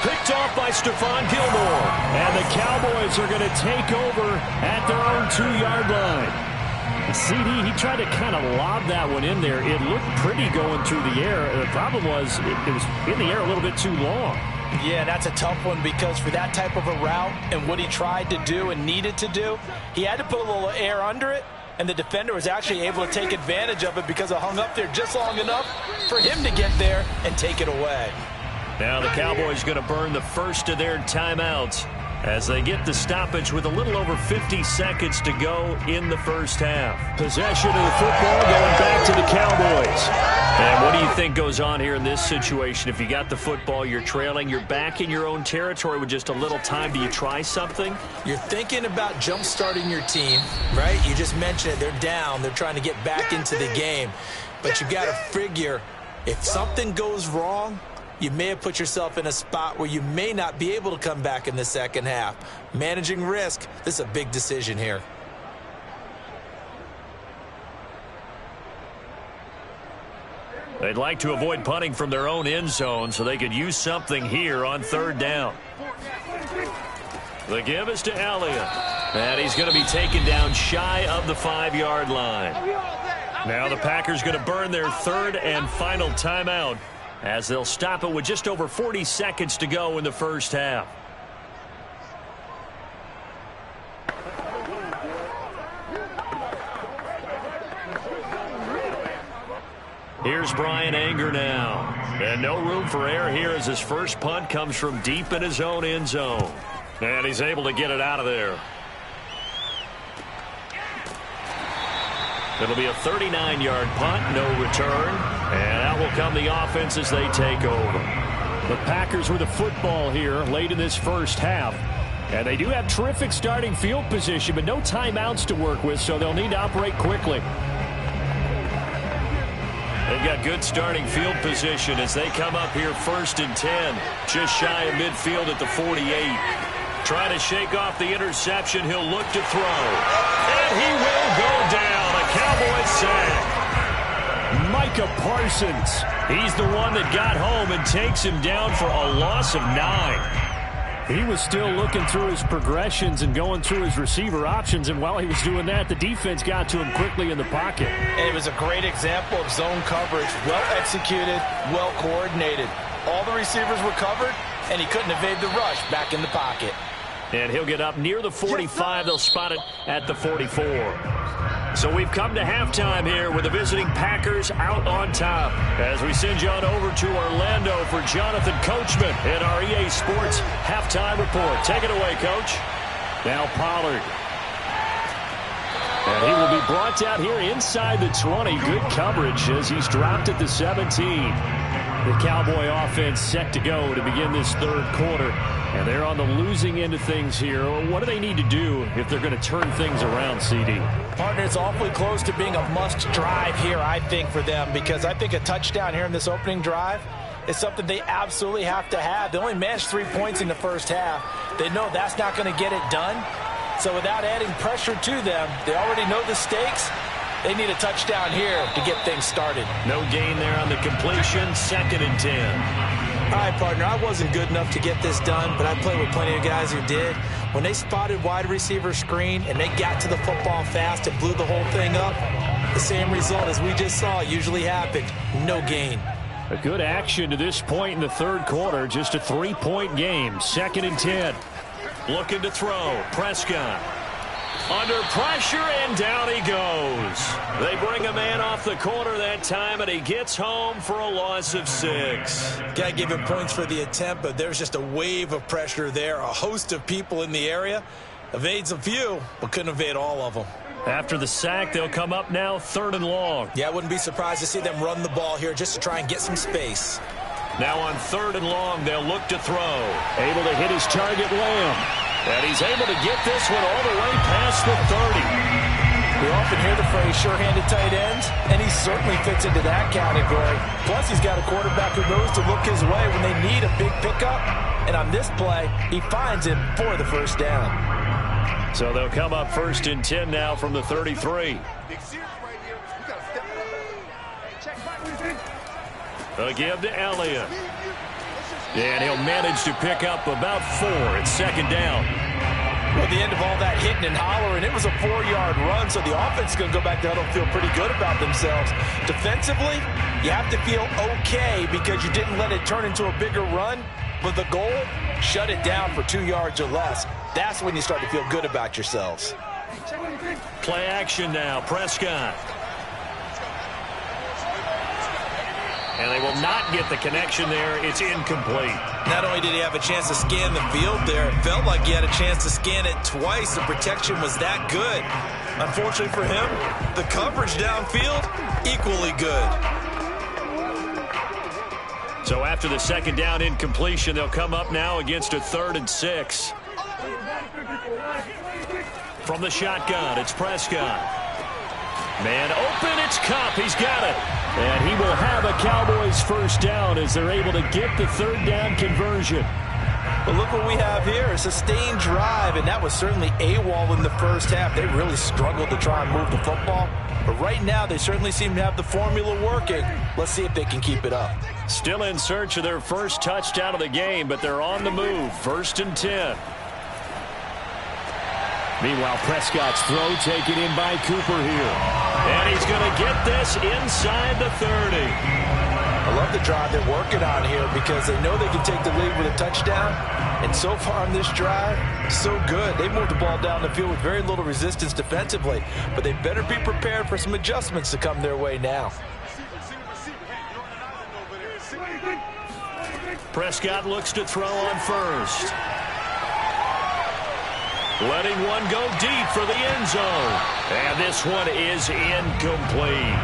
Picked off by Stephon Gilmore. And the Cowboys are going to take over at their own 2-yard line. CD, he tried to kind of lob that one in there. It looked pretty going through the air. The problem was it was in the air a little bit too long. Yeah, that's a tough one because for that type of a route and what he tried to do and needed to do, he had to put a little air under it, and the defender was actually able to take advantage of it because it hung up there just long enough for him to get there and take it away. Now the Cowboys going to burn the 1st of their timeouts as they get the stoppage with a little over 50 seconds to go in the 1st half. Possession of the football going back to the Cowboys. And what do you think goes on here in this situation? If you got the football, you're trailing, you're back in your own territory with just a little time. Do you try something? You're thinking about jump-starting your team, right? You just mentioned it. They're down. They're trying to get back into the game. But you got to figure if something goes wrong, you may have put yourself in a spot where you may not be able to come back in the 2nd half. Managing risk, this is a big decision here. They'd like to avoid punting from their own end zone so they could use something here on 3rd down. The give is to Elliott. And he's going to be taken down shy of the 5-yard line. Now the Packers going to burn their 3rd and final timeout as they'll stop it with just over 40 seconds to go in the 1st half. Here's Brian Anger now. And no room for error here as his first punt comes from deep in his own end zone. And he's able to get it out of there. It'll be a 39-yard punt, no return. And out will come the offense as they take over. The Packers with the football here late in this first half. And they do have terrific starting field position, but no timeouts to work with, so they'll need to operate quickly. They've got good starting field position as they come up here 1st and 10. Just shy of midfield at the 48. Trying to shake off the interception. He'll look to throw. And he will go down. A Cowboys sack. Micah Parsons. He's the one that got home and takes him down for a loss of 9. He was still looking through his progressions and going through his receiver options, and while he was doing that, the defense got to him quickly in the pocket. And it was a great example of zone coverage. Well executed, well coordinated. All the receivers were covered, and he couldn't evade the rush back in the pocket. And he'll get up near the 45. They'll spot it at the 44. So we've come to halftime here with the visiting Packers out on top. As we send you on over to Orlando for Jonathan Coachman in our EA Sports Halftime Report. Take it away, Coach. Now Pollard. And he will be brought down here inside the 20. Good coverage as he's dropped at the 17. The Cowboy offense set to go to begin this third quarter. And they're on the losing end of things here. What do they need to do if they're going to turn things around, CD? Partner, it's awfully close to being a must-drive here, I think, for them, because I think a touchdown here in this opening drive is something they absolutely have to have. They only managed 3 points in the first half. They know that's not going to get it done. So without adding pressure to them, they already know the stakes. They need a touchdown here to get things started. No gain there on the completion. 2nd and 10. All right, partner, I wasn't good enough to get this done, but I played with plenty of guys who did. When they spotted wide receiver screen and they got to the football fast and blew the whole thing up, the same result as we just saw usually happened. No gain. A good action to this point in the third quarter. Just a 3-point game. 2nd and 10. Looking to throw. Prescott. Under pressure, and down he goes. They bring a man off the corner that time, and he gets home for a loss of 6. Got to give him points for the attempt, but there's just a wave of pressure there. A host of people in the area. Evades a few, but couldn't evade all of them. After the sack, they'll come up now 3rd and long. Yeah, I wouldn't be surprised to see them run the ball here just to try and get some space. Now on 3rd and long, they'll look to throw. Able to hit his target, Lamb. And he's able to get this one all the way past the 30. We often hear the phrase sure-handed tight ends, and he certainly fits into that category. Plus, he's got a quarterback who knows to look his way when they need a big pickup. And on this play, he finds him for the first down. So they'll come up 1st and 10 now from the 33. A give to Elliott. And he'll manage to pick up about 4 at 2nd down. Well, at the end of all that hitting and hollering, it was a 4-yard run, so the offense is going to go back to huddle and feel pretty good about themselves. Defensively, you have to feel okay because you didn't let it turn into a bigger run, but the goal, shut it down for 2 yards or less. That's when you start to feel good about yourselves. Play action now, Prescott. And they will not get the connection there. It's incomplete. Not only did he have a chance to scan the field there, it felt like he had a chance to scan it twice. The protection was that good. Unfortunately for him, the coverage downfield, equally good. So after the 2nd down incompletion, they'll come up now against a 3rd and 6. From the shotgun, it's Prescott. Man open, it's Kupp. He's got it. And he will have a Cowboys first down as they're able to get the 3rd down conversion. But look what we have here, a sustained drive, and that was certainly AWOL in the first half. They really struggled to try and move the football. But right now, they certainly seem to have the formula working. Let's see if they can keep it up. Still in search of their first touchdown of the game, but they're on the move. 1st and 10. Meanwhile, Prescott's throw taken in by Cooper here. And he's going to get this inside the 30. I love the drive they're working on here because they know they can take the lead with a touchdown. And so far on this drive, so good. They moved the ball down the field with very little resistance defensively. But they better be prepared for some adjustments to come their way now. Prescott looks to throw on 1st. letting one go deep for the end zone. And this one is incomplete.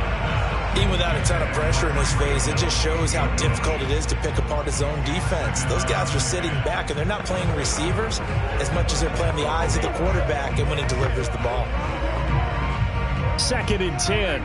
Even without a ton of pressure in his face, it just shows how difficult it is to pick apart his own defense. Those guys are sitting back, and they're not playing receivers as much as they're playing the eyes of the quarterback and when he delivers the ball. 2nd and 10.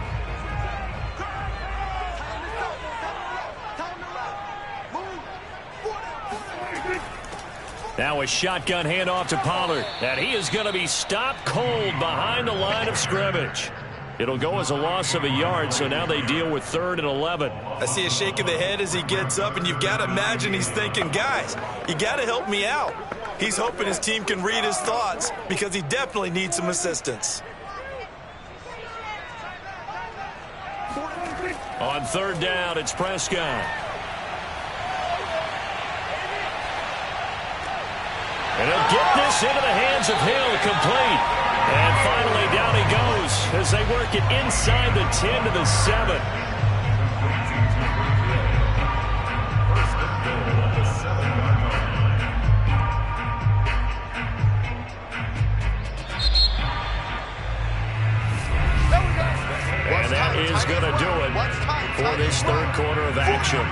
Now a shotgun handoff to Pollard, and he is going to be stopped cold behind the line of scrimmage. It'll go as a loss of a yard, so now they deal with 3rd and 11. I see a shake of the head as he gets up, and you've got to imagine he's thinking, guys, you got to help me out. He's hoping his team can read his thoughts because he definitely needs some assistance. On 3rd down, it's Prescott. And he'll get this into the hands of Hill, complete. And finally, down he goes as they work it inside the 10 to the 7. And that is going to do it for this 3rd quarter of action.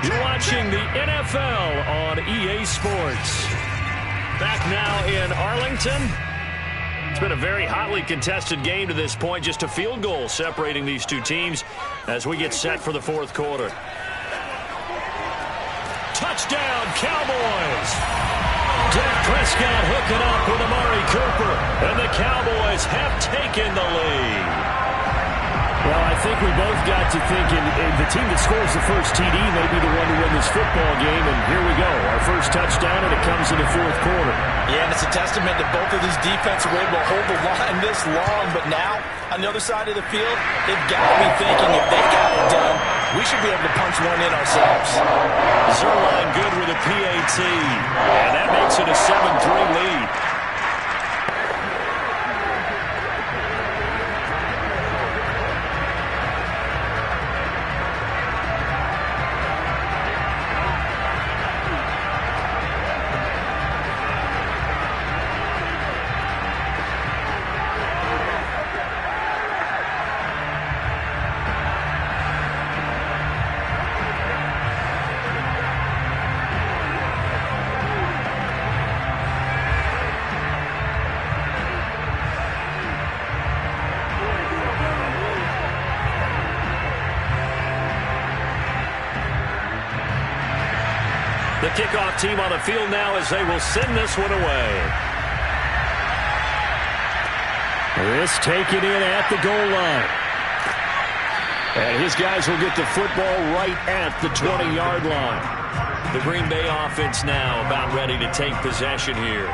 You're watching the NFL on EA Sports. Back now in Arlington. It's been a very hotly contested game to this point. Just a field goal separating these two teams as we get set for the 4th quarter. Touchdown, Cowboys! Dak Prescott hooking up with Amari Cooper. And the Cowboys have taken the lead. Well, I think we both got to thinking the team that scores the first TD may be the one to win this football game, and here we go. Our first touchdown, and it comes in the 4th quarter. Yeah, and it's a testament that both of these defenses were able to hold the line this long, but now, on the other side of the field, they've got to be thinking if they got it done, we should be able to punch one in ourselves. Zerline good with a PAT, and that makes it a 7-3 lead. The kickoff team on the field now as they will send this one away. This taken in at the goal line. And his guys will get the football right at the 20-yard line. The Green Bay offense now about ready to take possession here.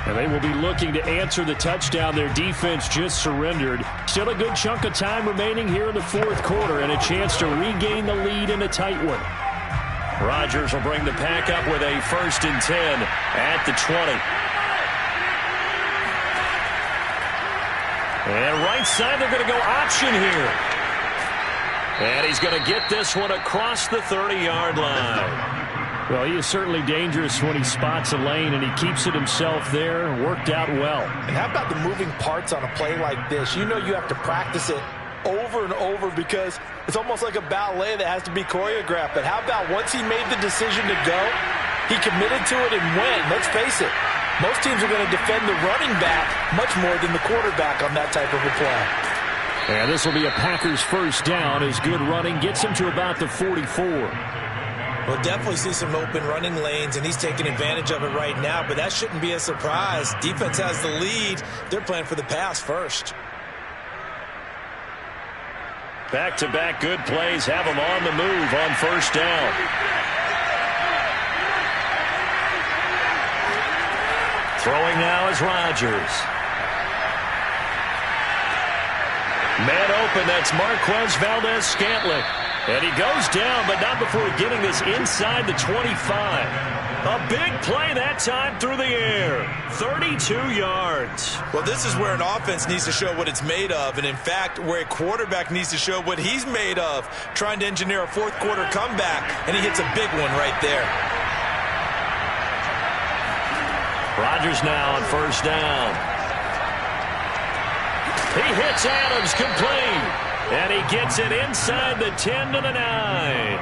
And they will be looking to answer the touchdown their defense just surrendered. Still a good chunk of time remaining here in the 4th quarter and a chance to regain the lead in a tight one. Rodgers will bring the pack up with a 1st and 10 at the 20. And right side, they're going to go option here. And he's going to get this one across the 30-yard line. Well, he is certainly dangerous when he spots a lane, and he keeps it himself there. Worked out well. And how about the moving parts on a play like this? You know you have to practice it over and over because it's almost like a ballet that has to be choreographed. But how about once he made the decision to go, he committed to it and went. Let's face it, most teams are going to defend the running back much more than the quarterback on that type of a play. And this will be a Packers first down as good running gets him to about the 44. We'll definitely see some open running lanes, and he's taking advantage of it right now, but that shouldn't be a surprise. Defense has the lead. They're playing for the pass first. Back-to-back good plays have him on the move on 1st down. Throwing now is Rodgers. Man open, that's Marquez Valdes-Scantling. And he goes down, but not before getting this inside the 25. A big play that time through the air. 32 yards. Well, this is where an offense needs to show what it's made of. And, in fact, where a quarterback needs to show what he's made of. Trying to engineer a 4th quarter comeback, and he hits a big one right there. Rodgers now on first down. He hits Adams complete. And he gets it inside the 10 to the 9.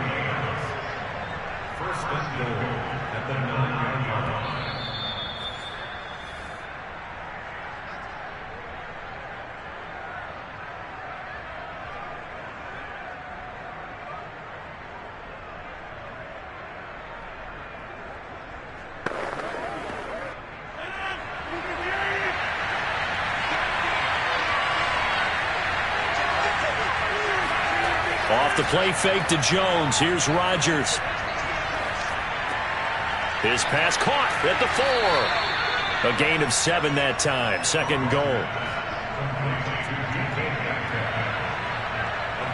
First and goal at the 9-yard line. Off the play fake to Jones. Here's Rodgers. His pass caught at the 4. A gain of 7 that time. Second goal. A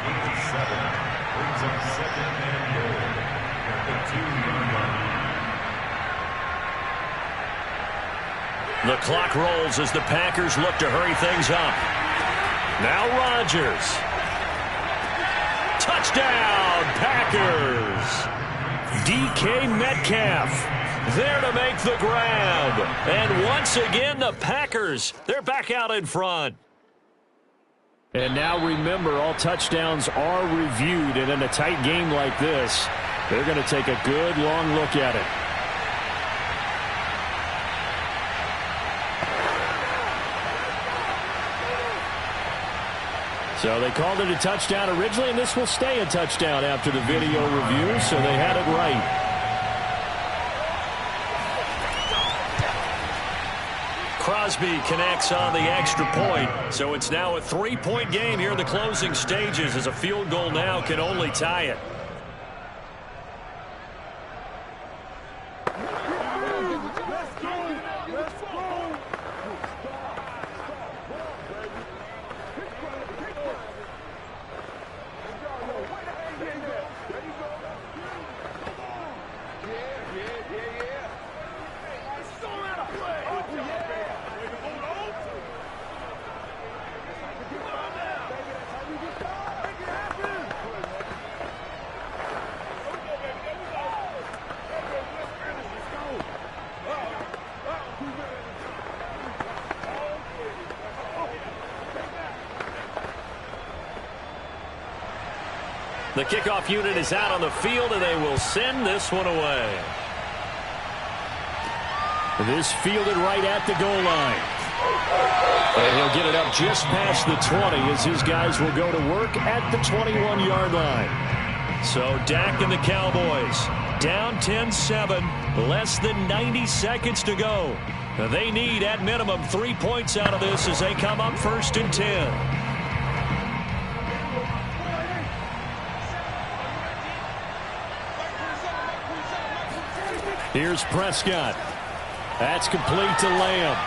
gain of 7 brings up second and goal at the 2-yard line. The clock rolls as the Packers look to hurry things up. Now Rodgers. Touchdown, Packers! DK Metcalf there to make the grab. And once again, the Packers, they're back out in front. And now remember, all touchdowns are reviewed. And in a tight game like this, they're going to take a good long look at it. So they called it a touchdown originally, and this will stay a touchdown after the video review, so they had it right. Crosby connects on the extra point, so it's now a 3-point game here in the closing stages as a field goal now can only tie it. The kickoff unit is out on the field, and they will send this one away. This fielded right at the goal line. And he'll get it up just past the 20 as his guys will go to work at the 21-yard line. So Dak and the Cowboys down 10-7, less than 90 seconds to go. They need at minimum 3 points out of this as they come up first and 10. Here's Prescott. That's complete to Lamb.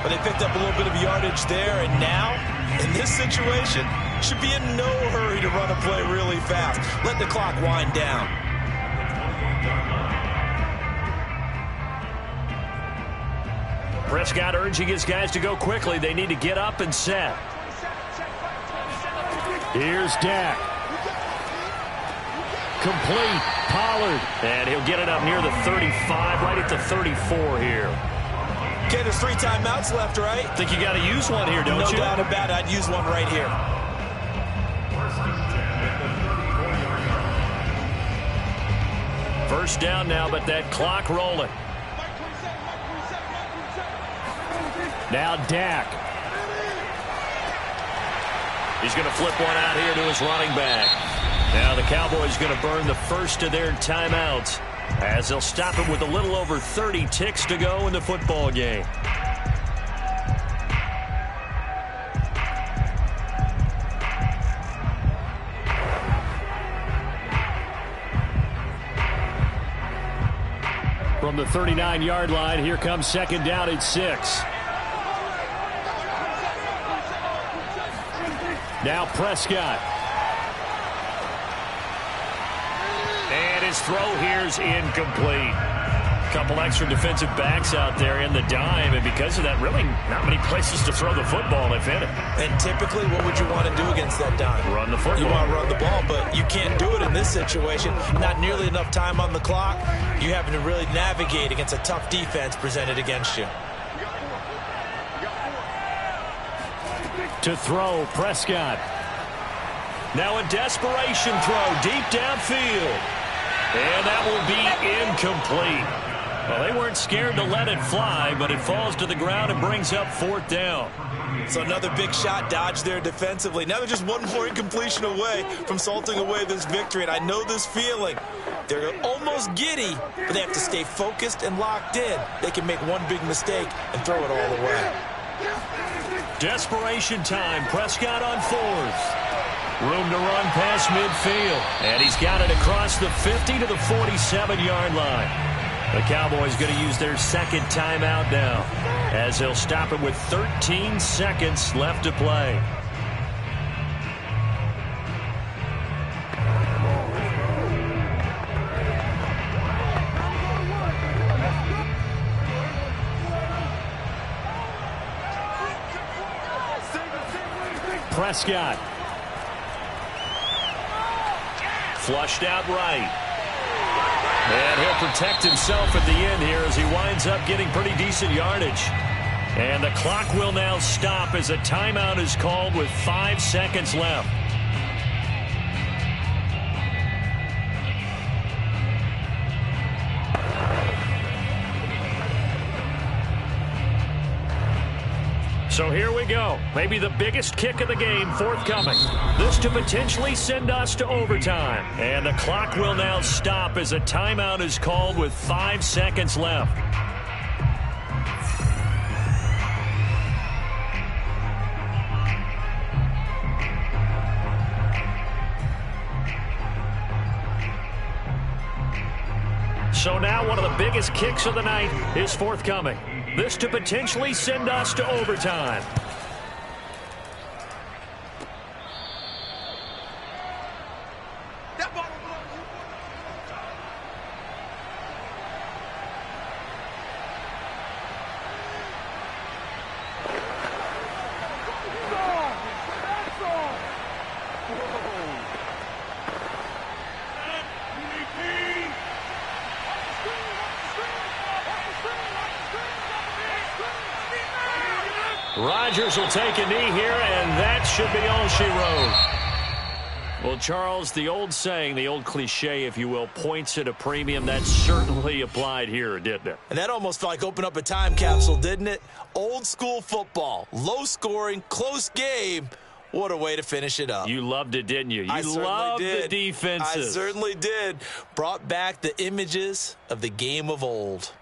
But they picked up a little bit of yardage there, and now, in this situation, should be in no hurry to run a play really fast. Let the clock wind down. Prescott urging his guys to go quickly. They need to get up and set. Here's Dak. Complete. Pollard. And he'll get it up near the 35, right at the 34 here. Okay, there's 3 timeouts left, right? Think you got to use one here, don't you? No doubt about it. I'd use one right here. First down now, but that clock rolling. Now Dak. He's going to flip one out here to his running back. Now the Cowboys going to burn the first of their timeouts as they'll stop it with a little over 30 ticks to go in the football game. From the 39-yard line, here comes second down at 6. Now Prescott. And his throw here's incomplete. Couple extra defensive backs out there in the dime, and because of that, really not many places to throw the football, if any. And typically, what would you want to do against that dime? Run the football. You want to run the ball, but you can't do it in this situation. Not nearly enough time on the clock. You having to really navigate against a tough defense presented against you. To throw, Prescott. Now a desperation throw deep downfield. And that will be incomplete. Well, they weren't scared to let it fly, but it falls to the ground and brings up 4th down. So another big shot dodged there defensively. Now they're just one more incompletion away from salting away this victory, and I know this feeling. They're almost giddy, but they have to stay focused and locked in. They can make one big mistake and throw it all away. Desperation time. Prescott on 4th. Room to run past midfield. And he's got it across the 50 to the 47-yard line. The Cowboys going to use their second timeout now, as they'll stop it with 13 seconds left to play. Prescott. Flushed out right. And he'll protect himself at the end here as he winds up getting pretty decent yardage. And the clock will now stop as a timeout is called with 5 seconds left. So here we go. Maybe the biggest kick of the game forthcoming. This to potentially send us to overtime. And the clock will now stop as a timeout is called with 5 seconds left. So now one of the biggest kicks of the night is forthcoming. This to potentially send us to overtime. Rodgers will take a knee here, and that should be all she wrote. Well, Charles, the old saying, the old cliche, if you will, points at a premium. That certainly applied here, didn't it? And that almost felt like open up a time capsule, didn't it? Old school football, low scoring, close game. What a way to finish it up. You loved it, didn't you? You loved the defenses. I certainly did. Brought back the images of the game of old.